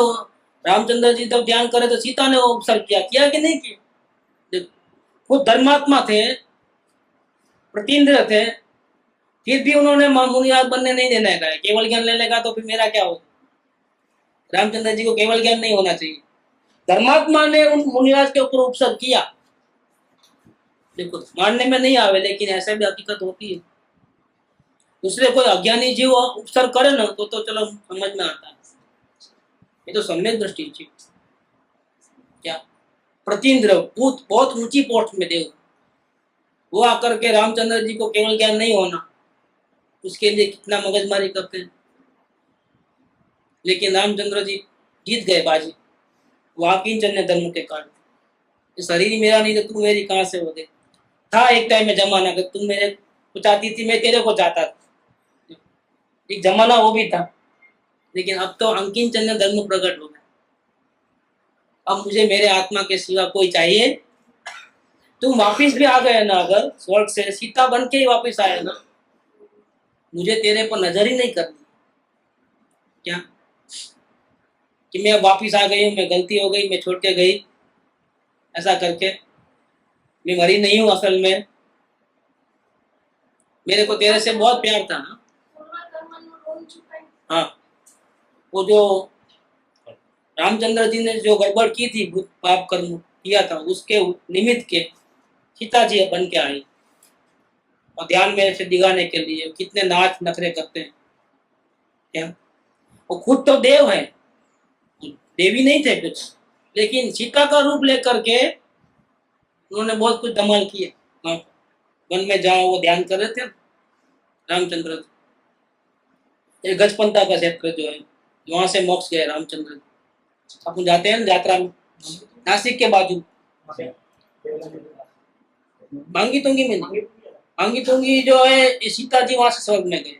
रामचंद्र जी जब ध्यान करे तो सीता ने उपसर्ग किया कि नहीं किया? खुद धर्मात्मा थे, प्रतीन्द्र थे, फिर भी उन्होंने मुनियाद बनने नहीं देना है, केवल ज्ञान लेने का, तो फिर मेरा क्या होगा? रामचंद्र जी को केवल ज्ञान नहीं होना चाहिए, धर्मात्मा ने उन मुनिराज के ऊपर उपसर्ग किया। देखो, मानने में नहीं आवे, लेकिन ऐसे भी हकीकत होती है। दूसरे कोई अज्ञानी जीव उपसर्ग करे ना तो चलो समझ में आता है, ये तो सम्यक दृष्टि थी। क्या प्रतीन्द्र बहुत ऊंची पोस्ट में देव, वो आकर के रामचंद्र जी को केवल ज्ञान नहीं होना, उसके लिए कितना मगजमारी करते हैं, लेकिन रामचंद्र जी जीत गए बाजी, वाकिंचन्य धर्म के कारण। शरीर ही मेरा नहीं तो तू मेरी कहाँ से हो गई? था एक टाइम में जमाना कि तुम मेरे को चाहती थी, मैं तेरे को चाहता था, एक जमाना वो भी था, लेकिन अब तो अंकिंचन्य धर्म प्रकट हो गया। अब मुझे मेरे आत्मा के सिवा कोई चाहिए। तुम वापिस भी आ गए ना, अगर स्वर्ग से सीता बन के ही वापिस आए ना, मुझे तेरे पर नजर ही नहीं करनी। क्या कि मैं वापिस आ गई हूँ, मैं गलती हो गई, मैं छोड़ के गई, ऐसा करके मैं मरी नहीं हूँ, असल में मेरे को तेरे से बहुत प्यार था ना। हाँ, वो जो रामचंद्र जी ने जो गड़बड़ की थी, पाप कर्म किया था, उसके निमित्त के सीता जी बन के आई, और ध्यान में से दिखाने के लिए कितने नाच नखरे करते हैं। क्या वो खुद तो देव है, देवी नहीं थे कुछ, लेकिन सीता का रूप लेकर के उन्होंने बहुत कुछ धमाल किए। हाँ, वन में जाओ, वो ध्यान कर रहे थे रामचंद्र। ये गजपंथा का क्षेत्र जो है, वहां से मोक्ष गए रामचंद्र। अपन जाते हैं यात्रा में, नासिक के बाजू मांगी तुंगी में, मांगी तुंगी जो है, सीता जी वहां से स्वर्ग में गए,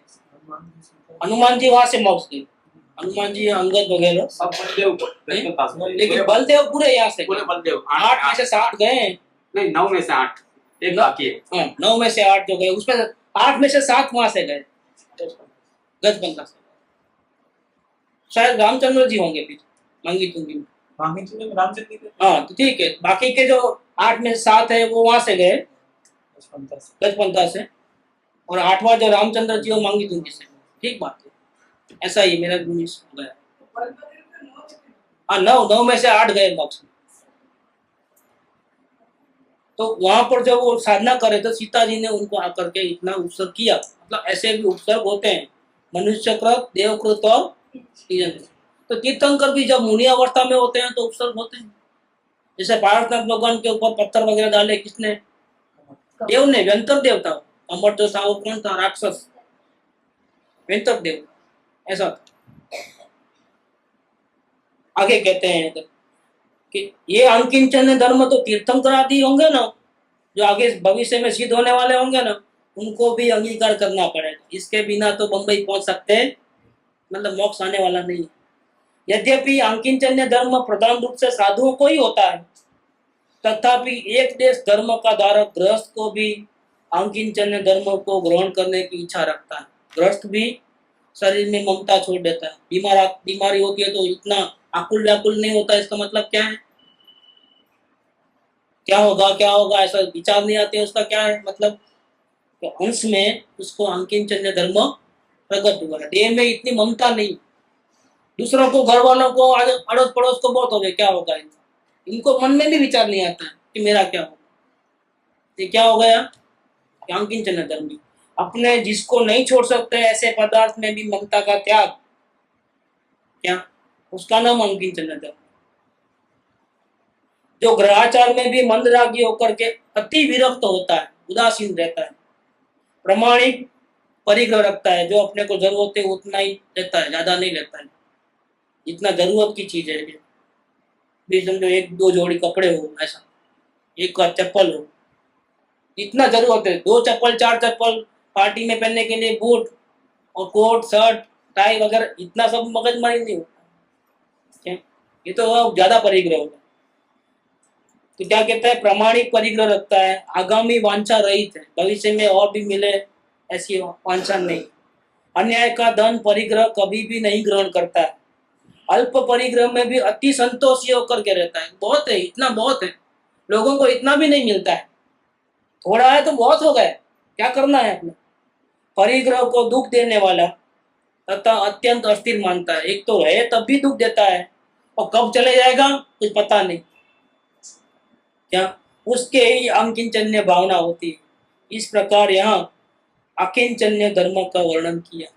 हनुमान जी वहां से मोक्ष गए। हनुमान जी, अंगद वगैरह, सब बलदेव को नहीं? 10 लेकिन बलदेव पूरे यहाँ से पूरे गए। बलदेव 8 में से 7 गए हैं। नहीं 9 में से 8 एक बाकी है। हाँ, 9 में से 8 जो गए, उसमें 8 में से 7 वहां से गए, गजबंदा से। शायद रामचंद्र जी होंगे फिर मांगी तुंगी में। मांगी तुमने रामचंद्र जी थे हाँ तो ठीक है, बाकी के जो 8 में से 7 है वो वहां से गए, पंथा से। गजपंथा से, और 8वां जो रामचंद्र जी वो मांगी तुंगी से। ठीक बात है, ऐसा ही मेरा गुनीश हो गया। बलदेव के 9 थे। हाँ, 9 में से 8 गए मोक्ष में। तो वहां पर जब वो साधना करे तो सीता जी ने उनको आकर के इतना उत्सर्ग किया। मतलब ऐसे भी उत्सर्ग होते हैं, मनुष्यकृत, देवकृत और तीर्थंकर। तो तीर्थंकर भी जब मुनि अवस्था में होते हैं तो उत्सर्ग होते हैं। जैसे पार्वतीनाथ भगवान के ऊपर पत्थर वगैरह डाले किसने? देव ने, व्यंतर देव था। अमर जो था वो कौन था? राक्षस, व्यंतर देव, ऐसा था। आगे कहते हैं कि ये अंकिंचन धर्म तो तीर्थंकर आदि होंगे ना, जो आगे भविष्य में सिद्ध होने वाले होंगे ना, उनको भी अंगीकार करना पड़ेगा। इसके बिना तो बंबई पहुंच सकते, मतलब मोक्ष आने वाला नहीं। यद्यपि अंकिंचन्य धर्म प्रधान रूप से साधुओं को ही होता है, तथापि एक देश धर्म का धारक गृहस्थ को भी अंकिंचन्य धर्म को ग्रहण करने की इच्छा रखता है। गृहस्थ भी शरीर में ममता छोड़ देता है। बीमारी होती है तो इतना आकुल व्याकुल नहीं होता। इसका मतलब क्या है? क्या होगा ऐसा विचार नहीं आते। उसका क्या है मतलब? अंश में उसको अंकिंचन्य धर्म प्रकट हुआ है। देह में इतनी ममता नहीं। दूसरों को, घर वालों को, अड़ोस पड़ोस को बहुत हो गए, क्या होगा इनको मन में भी विचार नहीं आता है कि मेरा क्या होगा। ये क्या हो गया? अंकिंचन्य धर्म। अपने जिसको नहीं छोड़ सकते ऐसे पदार्थ में भी ममता का त्याग, क्या उसका नाम अंकिंचन्य धर्म। जो ग्रहाचार में भी मंदरागी होकर के अति विरक्त होता है, उदासीन रहता है, प्रमाणिक परिग्रह रखता है, जो अपने को जरूरत है उतना ही लेता है, ज्यादा नहीं लेता है, जितना जरूरत की चीज है। भी समझो 1-2 जोड़ी कपड़े हो, ऐसा एक का चप्पल हो, इतना जरूरत है। 2 चप्पल 4 चप्पल, पार्टी में पहनने के लिए बूट और कोट शर्ट टाई वगैरह, इतना सब मगजमारी नहीं होता। ये तो ज्यादा परिग्रह होगा। तो क्या कहता है? प्रामाणिक परिग्रह रखता है, आगामी वांछा रहित है, भविष्य में और भी मिले ऐसी वांछा नहीं। अन्याय का धन परिग्रह कभी भी नहीं ग्रहण करता है। अल्प परिग्रह में भी अति संतोषी होकर के रहता है। बहुत है, इतना बहुत है, लोगों को इतना भी नहीं मिलता है। थोड़ा है तो बहुत हो गया, क्या करना है अपने। परिग्रह को दुख देने वाला तथा अत्यंत अस्थिर मानता है। एक तो रहे तब भी दुख देता है, और कब चले जाएगा कुछ पता नहीं। क्या उसके ही अंकिंचन्य भावना होती है। इस प्रकार यहाँ अकिंचन्य धर्म का वर्णन किया।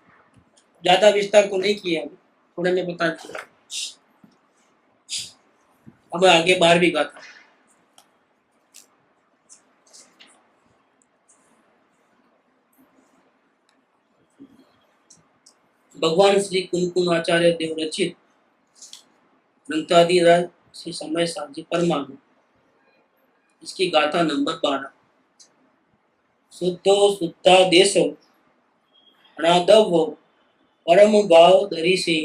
ज्यादा विस्तार तो नहीं किया, थोड़े में बता दिया। अब आगे 12वीं गाथा। भगवान श्री कुंकुम आचार्य देव रचित ग्रंथादिराज श्री समय साजी परमाणु, इसकी गाथा नंबर 12। शुद्धो शुद्धा देशो अनादव परम भाव धरिसी,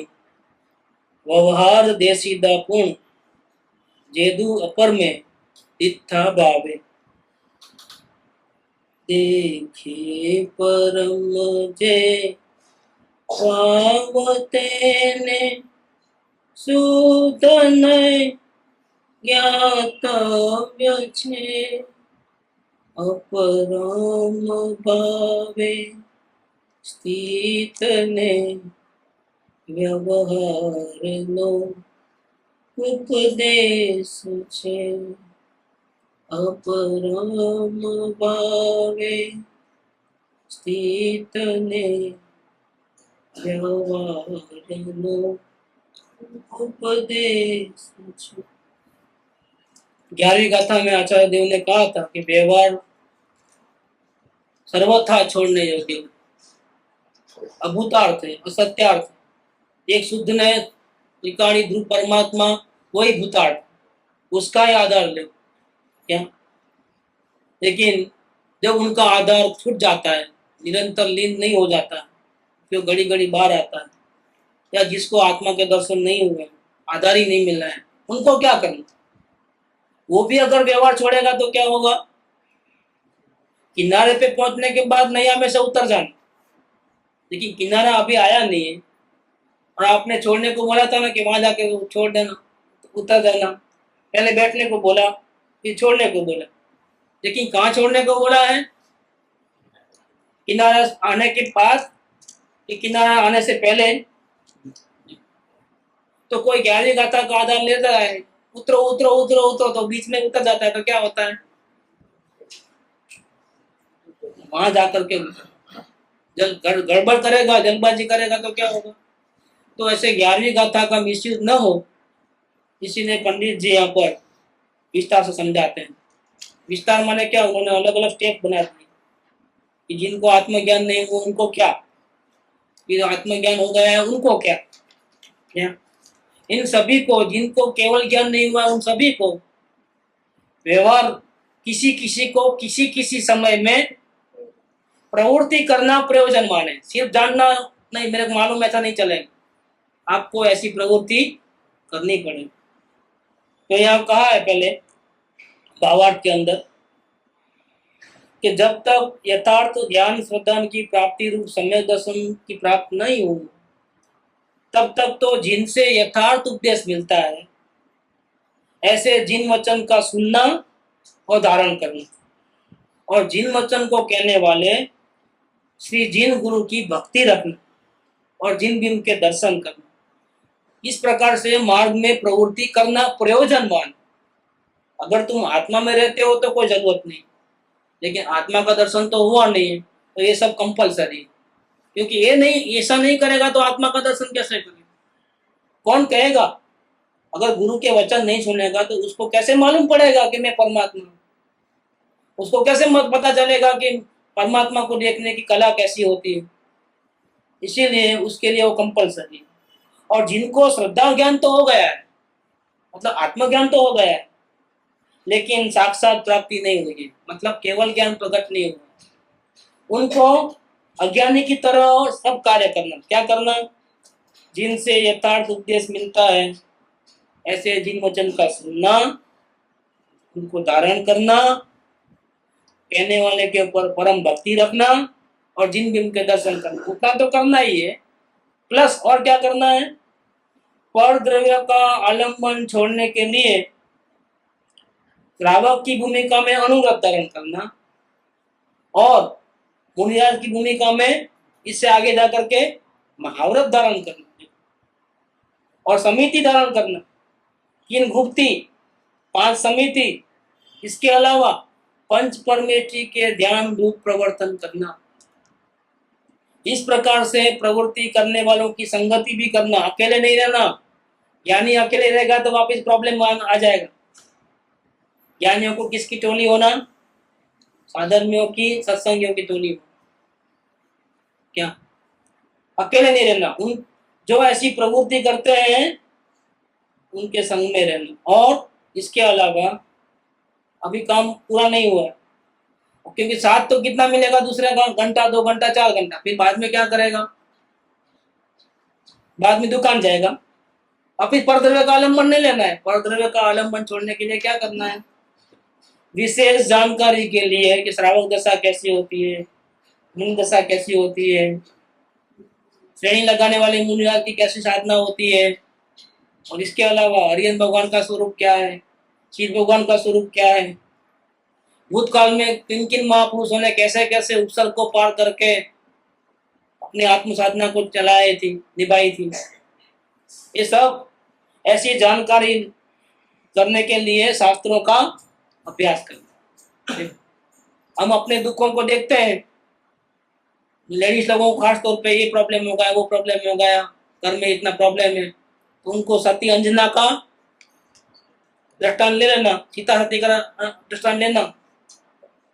व्यवहार देसीदा पूर्ण जेदु अपर में इत्था भावे। देखे परम जे पावते ने सुधन ज्ञातव्य छे, अपरम भावे स्थित ने व्यवहार नो उपदेश छे। अपरम भावे स्थित ने व्यवहार नो उपदेश छे। 11वीं गाथा में आचार्य देव ने कहा था कि व्यवहार सर्वथा छोड़ने योग्य, अभूतार्थ है, असत्यार्थ। एक शुद्ध ने त्रिकाणी ध्रुव परमात्मा वही भूतार्थ, उसका ही आधार ले क्या। लेकिन जब उनका आधार छूट जाता है, निरंतर लीन नहीं हो जाता, जो घड़ी घड़ी बाहर आता है, या जिसको आत्मा के दर्शन नहीं हुए, आधार ही नहीं मिल रहा है, उनको क्या करना? वो भी अगर व्यवहार छोड़ेगा तो क्या होगा? किनारे पे पहुंचने के बाद नैया में से उतर जाना, लेकिन किनारा अभी आया नहीं है और आपने छोड़ने को बोला था ना कि वहां जाके वो छोड़ देना, उतर जाना। पहले बैठने को बोला, फिर छोड़ने को बोला, लेकिन कहाँ छोड़ने को बोला है? किनारा आने के पास कि किनारा आने से पहले? तो कोई ज्ञानी गाथा का आधार लेता है, उतरो उतरो उतरो उतरो, तो बीच में उतर जाता है तो क्या होता है? वहां जाकर के गड़बड़ करेगा, जल्दबाजी करेगा तो क्या होगा? तो ऐसे 11वीं गाथा का मिसयूज न हो, इसीलिए पंडित जी यहाँ पर विस्तार से समझाते हैं। विस्तार माने क्या? उन्होंने अलग अलग स्टेप बना दिए कि जिनको आत्मज्ञान नहीं हुआ उनको क्या, फिर आत्मज्ञान हो गया है उनको क्या, इन सभी को, जिनको केवल ज्ञान नहीं हुआ उन सभी को व्यवहार किसी किसी को किसी किसी समय में प्रवृत्ति करना प्रयोजन माने। सिर्फ जानना नहीं, मेरे को मालूम, ऐसा नहीं चलेगा, आपको ऐसी प्रवृत्ति करनी पड़ेगी। तो यहाँ कहा है पहले भावार्थ के अंदर कि जब तक यथार्थ ज्ञान श्रद्धा की प्राप्ति रूप सम्यक दर्शन की प्राप्त नहीं हो, तब तक तो जिनसे यथार्थ उपदेश मिलता है ऐसे जिन वचन का सुनना और धारण करना, और जिन वचन को कहने वाले श्री जिन गुरु की भक्ति रखना और जिन भी उनके दर्शन करना, इस प्रकार से मार्ग में प्रवृत्ति करना प्रयोजन मान। अगर तुम आत्मा में रहते हो तो कोई जरूरत नहीं, लेकिन आत्मा का दर्शन तो हुआ नहीं है, तो ये सब कंपलसरी है, क्योंकि ये नहीं, ऐसा नहीं करेगा तो आत्मा का दर्शन कैसे करेगा? कौन कहेगा? अगर गुरु के वचन नहीं सुनेगा तो उसको कैसे मालूम पड़ेगा कि मैं परमात्मा हूँ? उसको कैसे मत पता चलेगा कि परमात्मा को देखने की कला कैसी होती है? इसीलिए उसके लिए वो कंपलसरी है। और जिनको श्रद्धा ज्ञान तो हो गया है, मतलब आत्मज्ञान तो हो गया है, लेकिन साक्षात प्राप्ति नहीं हुई है, मतलब केवल ज्ञान प्रकट नहीं हुआ, उनको अज्ञानी की तरह सब कार्य करना। क्या करना? जिनसे यथार्थ उपदेश मिलता है ऐसे जिन वचन का सुनना, उनको धारण करना, कहने वाले के ऊपर परम भक्ति रखना और जिन भी उनके दर्शन करना। उतना तो करना ही है, प्लस और क्या करना है? पर द्रव्य का आलम्बन छोड़ने के लिए श्रावक की भूमिका में अनुव्रत धारण करना और मुनिराज की भूमिका में इससे आगे जाकर के महाव्रत धारण करना और समिति धारण करना, 3 गुप्ती, 5 समिति, इसके अलावा पंच परमेष्टि के ध्यान रूप प्रवर्तन करना। इस प्रकार से प्रवृत्ति करने वालों की संगति भी करना, अकेले नहीं रहना। ज्ञानी अकेले रहेगा तो वापस प्रॉब्लम आ जाएगा। ज्ञानियों को किसकी टोली होना? साधर्मियों की, सत्संगियों की टोली होना। क्या? अकेले नहीं रहना। उन जो ऐसी प्रवृत्ति करते हैं उनके संग में रहना। और इसके अलावा अभी काम पूरा नहीं हुआ है, क्योंकि साथ तो कितना मिलेगा दूसरे का? घंटा, 2 घंटा, 4 घंटा। फिर बाद में क्या करेगा? बाद में दुकान जाएगा। अब फिर परद्रव्य का आलम्बन नहीं लेना है। परद्रव्य का आलम्बन छोड़ने के लिए क्या करना है? विशेष जानकारी के लिए कि श्रावक दशा कैसी होती है, मुनि दशा कैसी होती है, श्रेणी लगाने वाले मुनिराज की कैसी साधना होती है, और इसके अलावा हरिहर भगवान का स्वरूप क्या है, शिव भगवान का स्वरूप क्या है, भूतकाल में किन किन महापुरुषों ने कैसे कैसे उपसर्ग को पार करके अपनी आत्म साधना को चलाई थी, निभाई थी। ये सब ऐसी जानकारी करने के लिए शास्त्रों का अभ्यास करना। हम अपने दुखों को देखते हैं, लेडीज लोगों को खास तौर पे ये प्रॉब्लम हो गया, वो प्रॉब्लम हो गया, घर में इतना प्रॉब्लम है, तो उनको सती अंजना का दृष्टांत ले लेना, सीता सती का दृष्टांत लेना।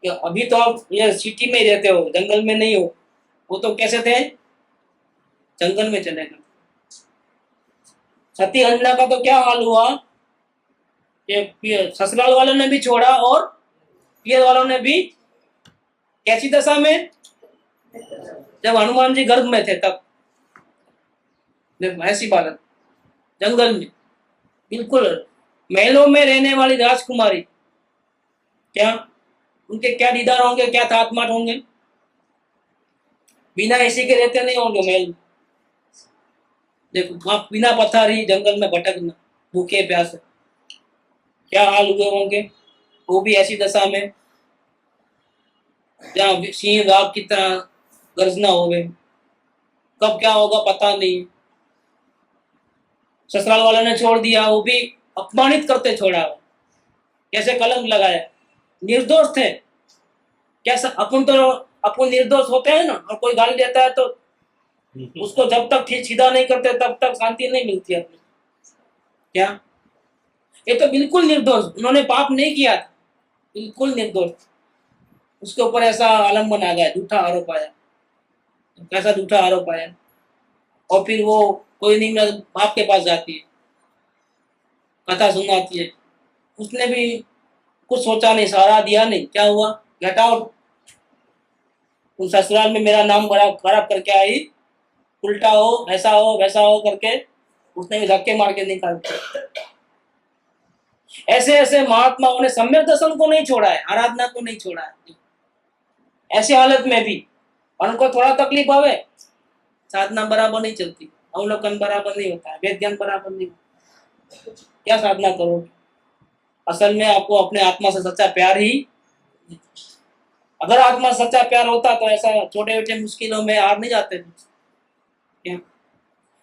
अभी तो आप ये सिटी में ही रहते हो, जंगल में नहीं हो। वो तो कैसे थे? जंगल में चले गए। सती अंजना का तो क्या हाल हुआ? ये ससुराल वालों ने भी छोड़ा और पियर वालों ने भी। कैसी दशा में? जब हनुमान जी गर्भ में थे तब। देखो ऐसी बात, जंगल में बिल्कुल महलों में रहने वाली राजकुमारी, क्या उनके क्या दीदार होंगे, क्या तातमाट होंगे, बिना एसी के रहते नहीं होंगे महल में। देखो वहां बिना पथारी जंगल में भटकना, भूखे प्यासे, क्या हाल हुए होंगे, वो भी ऐसी दशा में जहाँ सिंह बाघ की तरह गर्जना होवे, कब क्या होगा पता नहीं। ससुराल वालों ने छोड़ दिया, वो भी अपमानित करते छोड़ा, कैसे कलंक लगाया, निर्दोष थे। कैसा अपन निर्दोष होते हैं ना, और कोई गाली देता है तो उसको जब तक ठीक सीधा नहीं करते तब तक शांति नहीं मिलती अपनी। क्या ये तो बिल्कुल निर्दोष, उन्होंने पाप नहीं किया था, बिल्कुल निर्दोष, उसके ऊपर ऐसा आलम्बन आ गया, झूठा आरोप आया। कैसा झूठा आरोप आया, और फिर वो कोई नहीं बाप के पास जाती है, कथा सुनाती है, उसने भी कुछ सोचा नहीं, सहारा दिया नहीं, क्या हुआ, गेट आउट, उन ससुराल में मेरा नाम बड़ा खराब करके आई, उल्टा हो ऐसा हो वैसा हो करके उसने भी धक्के मार के निकाल दिया। ऐसे ऐसे महात्माओं ने सम्यक दर्शन को नहीं छोड़ा है, आराधना को नहीं छोड़ा है, ऐसी हालत में भी उनको थोड़ा तकलीफ आवे, साधना बराबर नहीं चलती, अवलोकन बराबर नहीं होता है, वेद ज्ञान बराबर नहीं होता, क्या साधना करोगे। असल में आपको अपने आत्मा से सच्चा प्यार ही, अगर आत्मा सच्चा प्यार होता तो ऐसा छोटे छोटे मुश्किलों में हार नहीं जाते क्या?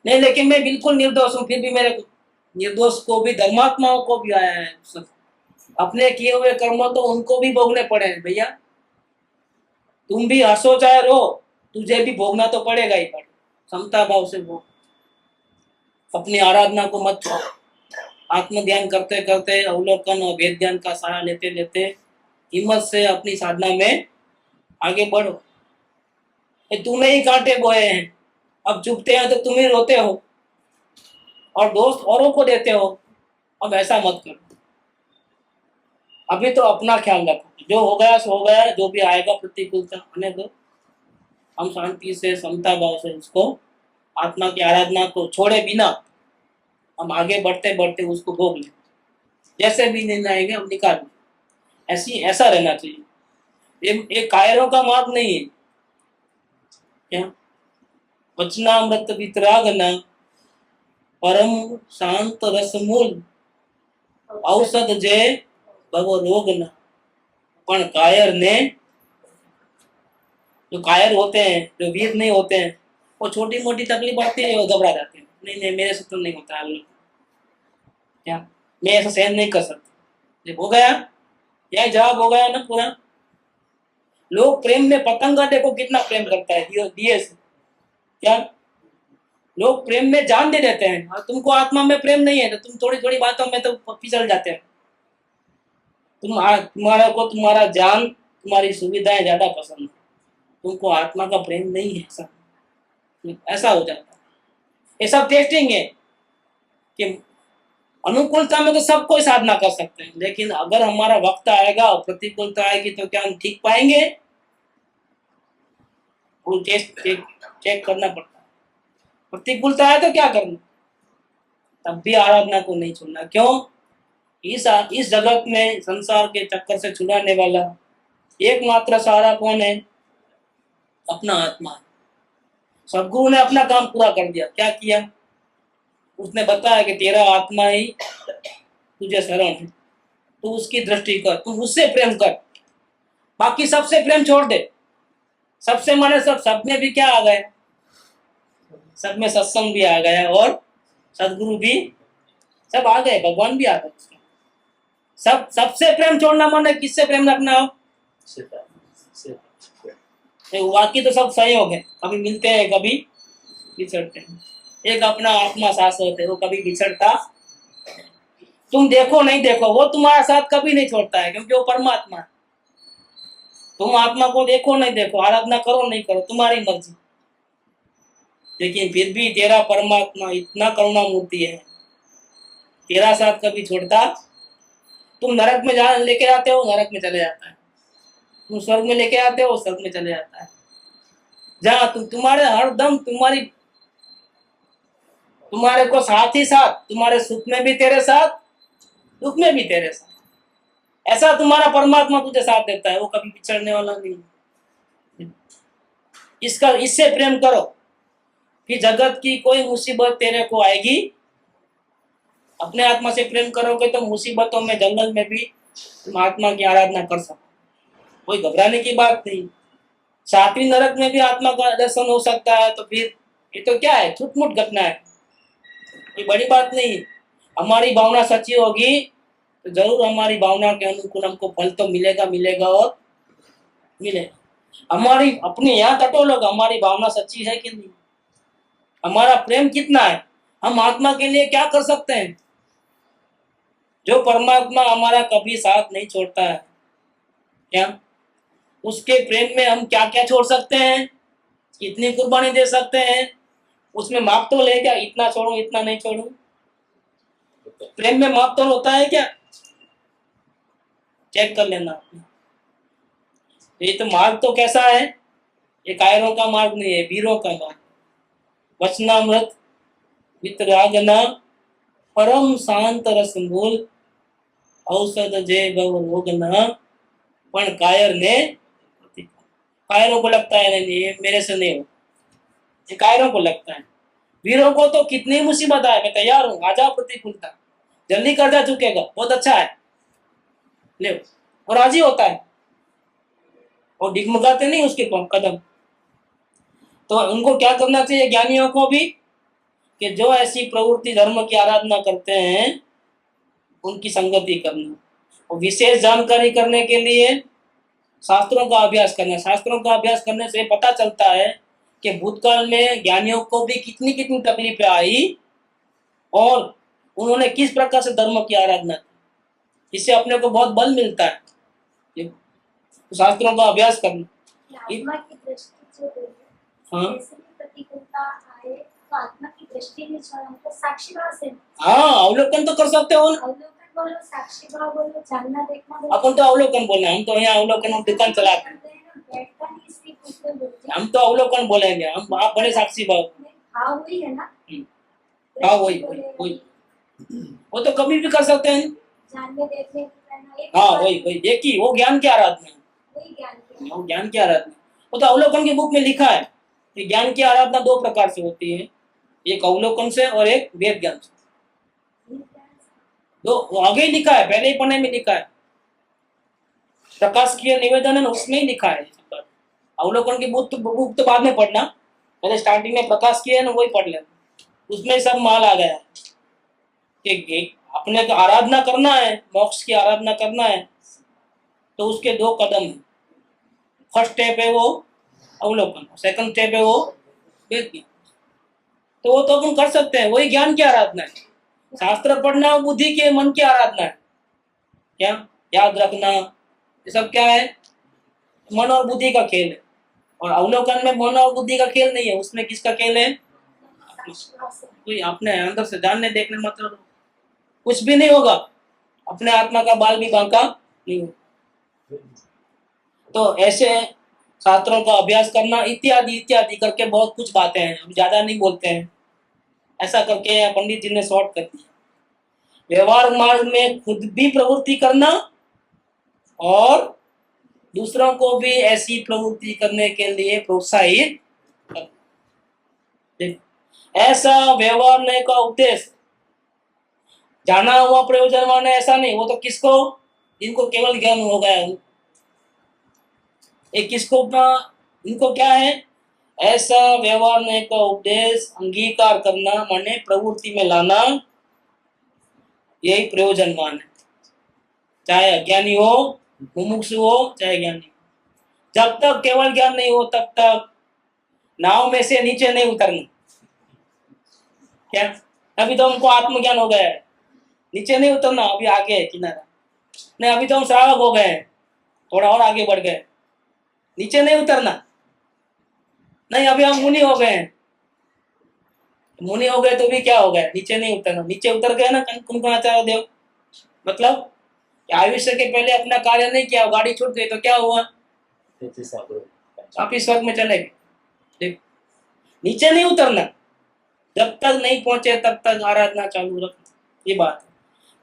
नहीं, लेकिन मैं बिल्कुल निर्दोष हूँ, फिर भी मेरे निर्दोष को भी, धर्मात्माओं को भी आया है, अपने किए हुए कर्म तो उनको भी भोगने पड़े हैं भैया। तुम भी हंसो चाहे रो, तुझे भी भोगना तो पड़ेगा ही पड़ेगा, समता भाव से भोग। अपनी आराधना को मत छोड़ो, आत्म ध्यान करते करते, अवलोकन और वेद ज्ञान का सहारा लेते लेते हिम्मत से अपनी साधना में आगे बढ़ो। तूने ही कांटे बोए हैं, अब चुभते हैं तो तुम ही रोते हो और दोस्त औरों को देते हो, अब ऐसा मत करो। अभी तो अपना ख्याल रखो, जो हो गया सो हो गया, जो भी आएगा प्रतिकूलता आने दो, हम शांति से समता भाव से उसको, आत्मा की आराधना को छोड़े बिना हम आगे बढ़ते बढ़ते उसको भोग लें, जैसे भी निर्णय आएंगे हम निकाल लें, ऐसा रहना चाहिए। ये कायरों का मार्ग नहीं है क्या, वचनामृत वितरागना, परम शांत रस मूल, औषध जय भव रोग न। पण कायर ने, जो कायर होते हैं, जो वीर नहीं होते हैं, वो छोटी मोटी तकलीफ आती है वो घबरा जाते हैं, नहीं नहीं मेरे से तो नहीं होता है, क्या मैं ऐसा सहन नहीं कर सकता, जब हो गया यही जवाब हो गया ना पूरा। लोग प्रेम में पतंगा देखो कितना प्रेम करता है दिए से, क्या लोग प्रेम में जान दे देते हैं, और तुमको आत्मा में प्रेम नहीं है तो तुम थोड़ी थोड़ी बातों में तो फिसल जाते हैं। तुम्हारा को तुम्हारा जान, तुम्हारी सुविधाएं ज्यादा पसंद है, तुमको आत्मा का प्रेम नहीं है, ऐसा हो जाता है। ये सब टेस्टिंग है कि अनुकूलता में तो सब कोई साधना कर सकते हैं, लेकिन अगर हमारा वक्त आएगा और प्रतिकूलता आएगी तो क्या हम ठीक पाएंगे, वो चेक करना पड़ता है। प्रतिकूलता है तो क्या करना, तब भी आराधना को नहीं छोड़ना। क्यों, इस जगत में संसार के चक्कर से छुड़ाने वाला एकमात्र सहारा कौन है, अपना आत्मा। सदगुरु ने अपना काम पूरा कर दिया, क्या किया, उसने बताया कि तेरा आत्मा ही तुझे शरण है, तू उसकी दृष्टि कर, तू उससे प्रेम कर, बाकी सबसे प्रेम छोड़ दे। सबसे माने सब में भी क्या आ गया, सब में सत्संग भी आ गया और सदगुरु भी सब आ गए, भगवान भी आ गए। सबसे प्रेम छोड़ना माने किससे प्रेम रखना हो, बाकी तो सब सहयोग है, कभी मिलते हैं कभी बिछड़ते हैं। एक अपना आत्मा शाश्वत है, वो कभी बिछड़ता, तुम देखो नहीं देखो वो तुम्हारा साथ कभी नहीं छोड़ता है, क्योंकि वो परमात्मा है। तुम आत्मा को देखो नहीं देखो, आराधना करो नहीं करो, तुम्हारी मर्जी, लेकिन फिर भी तेरा परमात्मा इतना करुणा मूर्ति है, तेरा साथ कभी छोड़ता। तुम नरक में जा लेके आते हो, नरक में चले जाता है, तुम स्वर्ग में लेके आते हो, स्वर्ग में चले जाता है। जहाँ तुम्हारे हर दम तुम्हारी तुम्हारे को साथ ही साथ, तुम्हारे सुख में भी तेरे साथ, दुख में भी तेरे साथ। ऐसा तुम्हारा परमात्मा तुझे साथ देता है, वो कभी बिछड़ने वाला नहीं। इससे प्रेम करो कि जगत की कोई मुसीबत तेरे को आएगी। अपने आत्मा से प्रेम करोगे तो मुसीबतों में, जंगल में भी तुम आत्मा की आराधना कर सको, कोई घबराने की बात नहीं। सातवीं नरक में भी आत्मा का दर्शन हो सकता है, तो फिर ये तो क्या है, छुटमुट घटना है, कोई बड़ी बात नहीं। हमारी भावना सच्ची होगी तो जरूर हमारी भावना के अनुकूल हमको फल तो मिलेगा, मिलेगा और मिलेगा। हमारी अपने यहाँ टटोलोग, हमारी भावना सच्ची है कि नहीं, हमारा प्रेम कितना है, हम आत्मा के लिए क्या कर सकते हैं। जो परमात्मा हमारा कभी साथ नहीं छोड़ता है, क्या उसके प्रेम में हम क्या क्या छोड़ सकते हैं, कितनी कुर्बानी दे सकते हैं, उसमें माप तोल है क्या, इतना छोड़ू इतना नहीं छोड़ू। प्रेम में माप तोल होता है क्या, चेक कर लेना। ये तो मार्ग तो कैसा है, ये कायरों का मार्ग नहीं है, वीरों का मार्ग। वचनामृत वितरागना परम शांत रस मूल, औषध जय गौ रोगना पण कायर ने। कायरों को लगता है नहीं ये मेरे से नहीं हो, ये कायरों को लगता है। वीरों को तो कितनी मुसीबत आए, मैं तैयार हूँ, आजा प्रतिकूलता, जल्दी कर्जा चुकेगा, बहुत अच्छा है, ले, और राजी होता है, और डिगमगाते नहीं उसके कदम। तो उनको क्या करना चाहिए, ज्ञानियों को भी, कि जो ऐसी प्रवृत्ति धर्म की आराधना करते हैं उनकी संगति करना, और विशेष जानकारी करने के लिए शास्त्रों का अभ्यास करना। शास्त्रों का अभ्यास करने से पता चलता है कि भूतकाल में ज्ञानियों को भी कितनी कितनी तकलीफें आई और उन्होंने किस प्रकार से धर्म की आराधना की। इससे अपने को बहुत बल मिलता है, तो शास्त्रों का अभ्यास करना। आत्मा की दृष्टि जो है, हाँ जैसे भी प्रतिकूलता आए तो आत्मा की दृष्टि में छोड़ा, हमको साक्षी भाव से, हाँ, अवलोकन तो कर सकते हो ना, अवलोकन बोलो, साक्षी भाव बोलो, जानना देखना बोलो। अपन तो अवलोकन बोले, हम तो यहाँ अवलोकन हम दुकान चलाते हैं, बैठकर ही इसकी पूछते बोलते हैं। हम तो अवलोकन बोलेंगे, हम आप बड़े साक्षी भाव। भाव वही है ना, हाँ वही वही, वो तो कभी भी कर सकते हैं। जानने देखने की करना, एक हाँ बात वही वही, देखिए वो ज्ञान की आराधना है, वही ज्ञान की है। वो ज्ञान की आराधना। वो तो अवलोकन की बुक में लिखा है कि ज्ञान की आराधना दो प्रकार से होती है, एक अवलोकन से और एक वेद ज्ञान से। दो, वो आगे ही लिखा है, पहले ही पन्ने में लिखा है, प्रकाश की निवेदन है उसमें ही लिखा है। अवलोकन की बुक तो बाद में पढ़ना, पहले स्टार्टिंग में प्रकाश की है ना, वही पढ़ लेना, उसमें सब माल आ गया है कि अपने को आराधना करना है, मोक्ष की आराधना करना है, तो उसके दो कदम है। फर्स्ट स्टेप है वो अवलोकन, सेकंड स्टेप है वो वेद ज्ञान। तो वो तो अपन कर सकते हैं, वही ज्ञान की आराधना है। शास्त्र पढ़ना बुद्धि के मन की आराधना है, क्या याद रखना, ये सब क्या है, मन और बुद्धि का खेल है। और अवलोकन में मन और बुद्धि का खेल नहीं है, उसमें किसका खेल है, कोई अपने अंदर से जानने देखने, मतलब कुछ भी नहीं होगा, अपने आत्मा का बाल भी बांका नहीं होगा। तो ऐसे शास्त्रों का अभ्यास करना इत्यादि इत्यादि करके बहुत कुछ बातें हैं, हम ज्यादा नहीं बोलते हैं। ऐसा करके पंडित जी ने शॉर्ट कर दिया। व्यवहार मार्ग में खुद भी प्रवृत्ति करना और दूसरों को भी ऐसी प्रवृत्ति करने के लिए प्रोत्साहित करना। ऐसा व्यवहार का उद्देश्य जाना हुआ प्रयोजन माने ऐसा नहीं, वो तो किसको, इनको केवल ज्ञान हो गया है, एक किसको, इनको क्या है, ऐसा व्यवहार का उद्देश्य अंगीकार करना माने प्रवृत्ति में लाना, यही प्रयोजन मान है। चाहे अज्ञानी हो, मुमुक्षु हो, चाहे ज्ञानी, जब तक केवल ज्ञान नहीं हो तब तक नाव में से नीचे नहीं उतरना। क्या, अभी तो हमको आत्मज्ञान हो गया है, नीचे नहीं उतरना, अभी आगे है किनारा, नहीं अभी तो हम श्रावक हो गए हैं, थोड़ा और आगे बढ़ गए, नीचे नहीं उतरना, नहीं अभी हम मुनि हो गए हैं, मुनि हो गए तो भी क्या हो गया, नीचे नहीं उतरना। नीचे उतर गए ना कुंकुमाचार्य देव, मतलब आयुष्य के पहले अपना कार्य नहीं किया, गाड़ी छूट गई तो क्या हुआ, वापिस स्वर्ग में चले गए। नीचे नहीं उतरना, जब तक नहीं पहुंचे तब तक आराधना चालू रखना, ये बात है।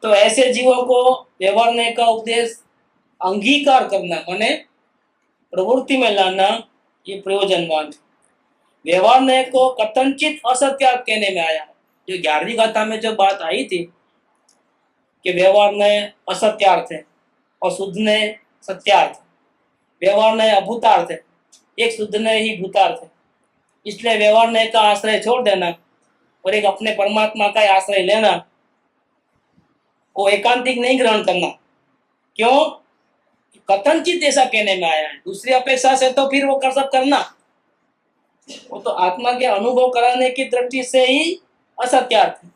तो ऐसे जीवों को व्यवहारने का उपदेश अंगीकार करना माने प्रवृत्ति में लाना, ये प्रयोजनवान है। व्यवहारने को कथनचित असत्यार्थ कहने में आया। जो 11वीं गाथा में जो बात आई थी कि व्यवहार में असत्यार्थ है और शुद्ध ने सत्यार्थ, व्यवहार में अभूतार्थ है, एक शुद्ध ने ही भूतार्थ है। इसलिए व्यवहार ने का आश्रय छोड़ देना और एक अपने परमात्मा का आश्रय लेना, वो एकांतिक नहीं ग्रहण करना। क्यों? कथनचित ऐसा कहने में आया है, दूसरी अपेक्षा से तो फिर वो कर सब करना, वो तो आत्मा के अनुभव कराने की दृष्टि से ही असत्यार्थ है।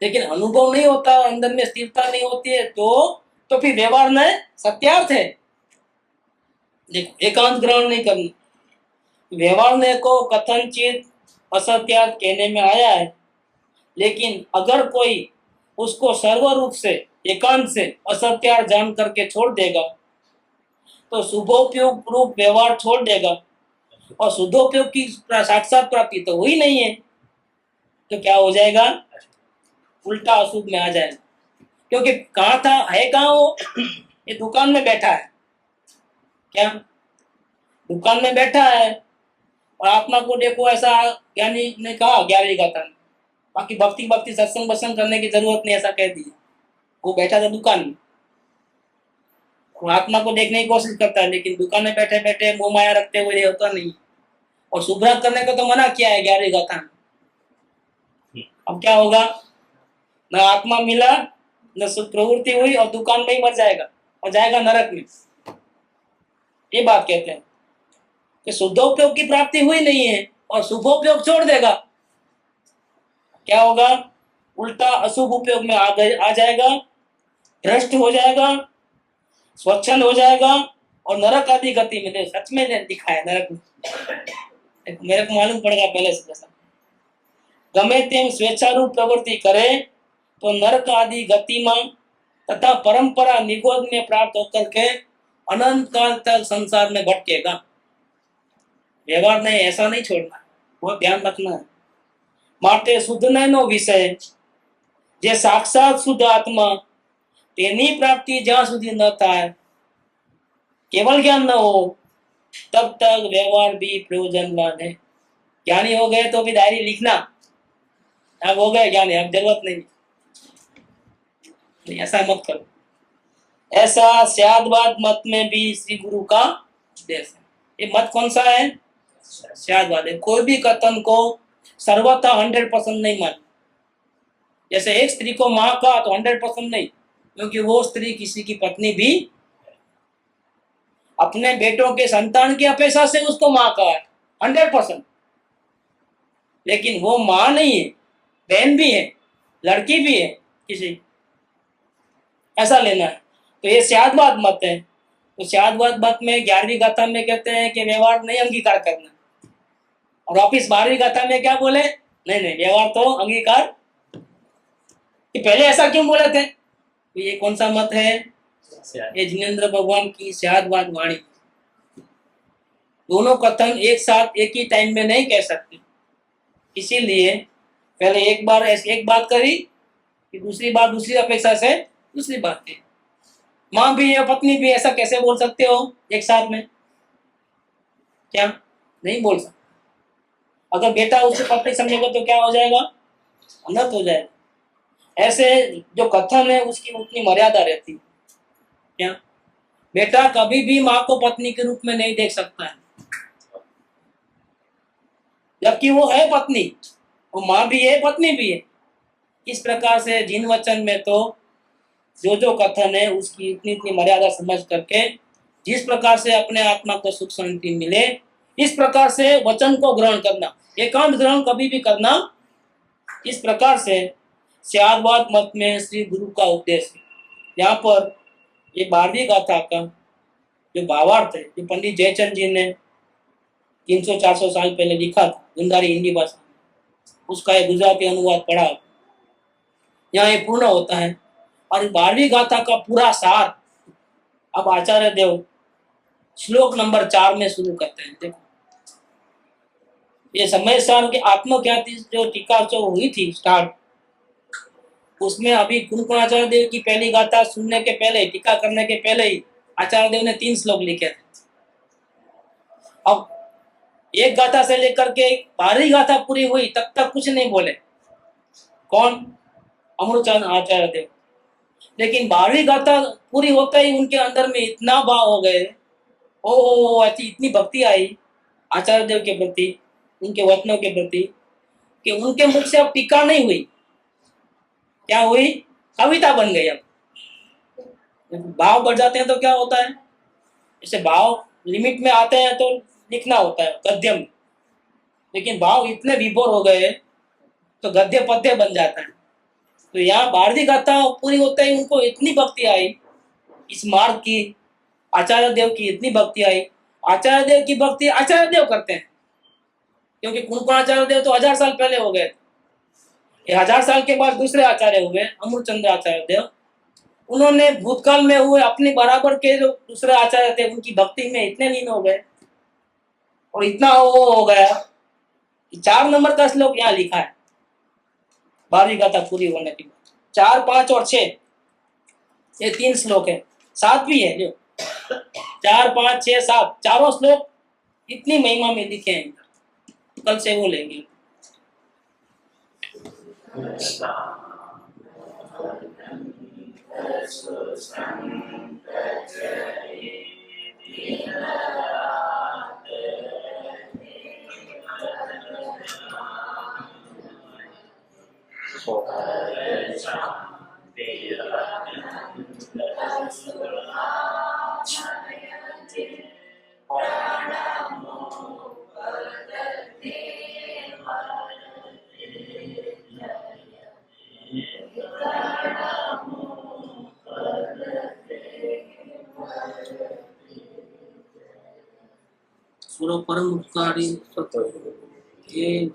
लेकिन अनुभव नहीं होता, अंदर में स्थिरता नहीं होती है, तो फिर व्यवहार में सत्यार्थ है। देखो, एकांत ग्रहण नहीं करना। व्यवहार ने को कथनचित असत्यार्थ कहने में आया है, लेकिन अगर कोई उसको सर्व रूप से एकांत से असत्यार्थ जान करके छोड़ देगा तो शुभोपयोग रूप व्यवहार छोड़ देगा और शुद्धोपयोग की साक्षात प्राप्ति तो हुई नहीं है, तो क्या हो जाएगा? उल्टा अशुभ में आ जाएगा। क्योंकि कहाँ था, है कहाँ वो? ये दुकान में बैठा है। क्या दुकान में बैठा है और आत्मा को देखो, ऐसा ज्ञानी ने कहा 11वीं गाथा में, बाकी भक्ति सत्संग बसंग करने की जरूरत नहीं, ऐसा कह दिया। वो बैठा था दुकान में, वो आत्मा को देखने की कोशिश करता है, लेकिन दुकान में बैठे बैठे मोह माया रखते हुए होता नहीं। और शुभ्राग करने को तो मना किया है 11वीं गाथा में। अब क्या होगा? न आत्मा मिला, न प्रवृत्ति हुई, और दुकान में ही मर जाएगा और जाएगा नरक में। ये बात कहते हैं कि शुद्धोपयोग की प्राप्ति हुई नहीं है और शुभोपयोग छोड़ देगा, क्या होगा? उल्टा अशुभ उपयोग में आ जाएगा, भ्रष्ट हो जाएगा, स्वच्छंद हो जाएगा और नरक आदि गति में। सच में दिखाया नरक में, मेरे को मालूम पड़ेगा पहले से। जैसा गमे तेम स्वेच्छारूप प्रवृत्ति करे तो नरक आदि गति में तथा परंपरा निगोद में प्राप्त होकर के अनंत काल तक संसार में भटकेगा। व्यवहार ने ऐसा नहीं छोड़ना, बहुत ध्यान रखना है। माटे शुद्ध नो विषय जे साक्षात शुद्ध आत्मा तेनी प्राप्ति ज्यां सुधी न थाय, केवल ज्ञान न हो तब तक व्यवहार भी प्रयोजनवान है। ज्ञानी हो गए तो भी डायरी लिखना, अब हो गए ज्ञानी, अब जरूरत नहीं, ऐसा मत करो। ऐसा स्यादवाद मत में भी श्री गुरु का उपदेश है। ये मत कौन सा है? स्यादवाद है। कोई भी कथन को सर्वथा 100% नहीं मान। जैसे एक स्त्री को माँ का तो 100% नहीं, क्योंकि वो स्त्री किसी की पत्नी भी अपने बेटों के संतान की अपेक्षा से उसको माँ का है 100%, लेकिन वो माँ नहीं है, बहन भी है, लड़की भी है किसी, ऐसा लेना है। तो ये स्यादवाद मत है। तो स्यादवाद मत में 11वीं गाथा में कहते हैं कि व्यवहार नहीं अंगीकार करना, और वापिस 12वीं गाथा में क्या बोले? नहीं व्यवहार तो अंगीकार। कि पहले ऐसा क्यों बोले थे? तो ये कौन सा मत है? ये जिनेंद्र भगवान की स्यादवाद वाणी। दोनों कथन एक साथ एक ही टाइम में नहीं कह सकते, इसीलिए पहले एक बात करी कि दूसरी बात दूसरी अपेक्षा से दूसरी बात कही। माँ भी है पत्नी भी, ऐसा कैसे बोल सकते हो एक साथ में? क्या नहीं बोल सकते। अगर बेटा उसे पत्नी समझेगा तो क्या हो जाएगा? अनर्थ हो जाएगा। ऐसे जो कथन है उसकी उतनी मर्यादा रहती है। क्या बेटा कभी भी माँ को पत्नी के रूप में नहीं देख सकता है, जबकि वो है पत्नी, वो माँ भी है पत्नी भी है। इस प्रकार से जिन वचन में तो जो कथन है उसकी इतनी मर्यादा समझ करके जिस प्रकार से अपने आत्मा को सुख शांति मिले, इस प्रकार से वचन को ग्रहण करना, एकांत ग्रहण कभी भी करना। इस प्रकार से स्यादवाद मत में श्री गुरु का उपदेश है। यहाँ पर ये 12वीं गाथा का जो भावार्थ है, जो पंडित जयचंद जी ने 300-400 साल पहले लिखा था गुंदारी हिंदी भाषा में, उसका एक गुजराती अनुवाद पढ़ा, यहाँ ये पूर्ण होता है। और 12वीं गाथा का पूरा सार अब आचार्य देव श्लोक नंबर 4 में शुरू करते हैं। देखो ये समय साल की आत्मख्याति जो टीका जो हुई थी स्टार्ट, उसमें अभी कुंकुमाचार्य देव की पहली गाथा सुनने के पहले, टीका करने के पहले ही आचार्य देव ने 3 श्लोक लिखे थे। अब एक गाथा से लेकर के 12वीं गाथा पूरी हुई तब तक कुछ नहीं बोले। कौन? अमृतचंद आचार्य देव। लेकिन 12वीं गाथा पूरी होते ही उनके अंदर में इतना भाव हो गए, ओ ऐसी इतनी भक्ति आई आचार्य देव के प्रति, उनके वचनों के प्रति, कि उनके मुख से अब टीका नहीं हुई, क्या हुई? कविता बन गई। अब भाव बढ़ जाते हैं तो क्या होता है, जैसे भाव लिमिट में आते हैं तो लिखना होता है गद्य में, लेकिन भाव इतने विभोर हो गए तो गद्य पद्य बन जाता है। तो यहाँ 12वीं गाथा पूरी होते ही उनको इतनी भक्ति आई इस मार्ग की, आचार्य देव की इतनी भक्ति आई। आचार्य देव की भक्ति आचार्य देव करते हैं, क्योंकि कुंकुमाचार्य देव तो 1000 साल पहले हो गए। ये 1000 साल के बाद दूसरे आचार्य हुए अमृतचंद्र आचार्य देव। उन्होंने भूतकाल में हुए अपने बराबर के जो दूसरे आचार्य थे उनकी भक्ति में इतने लीन हो गए और इतना हो गया कि 4 नंबर का श्लोक यहाँ लिखा है 12वीं गाथा पूरी होने के बाद। 4, 5 और 6 ये 3 श्लोक है, 7 भी है जो 4, 5, 6, 7 चारों श्लोक इतनी महिमा में लिखे हैं। कल से वो लेंगे। सूरो परम उपकारी सत्य ये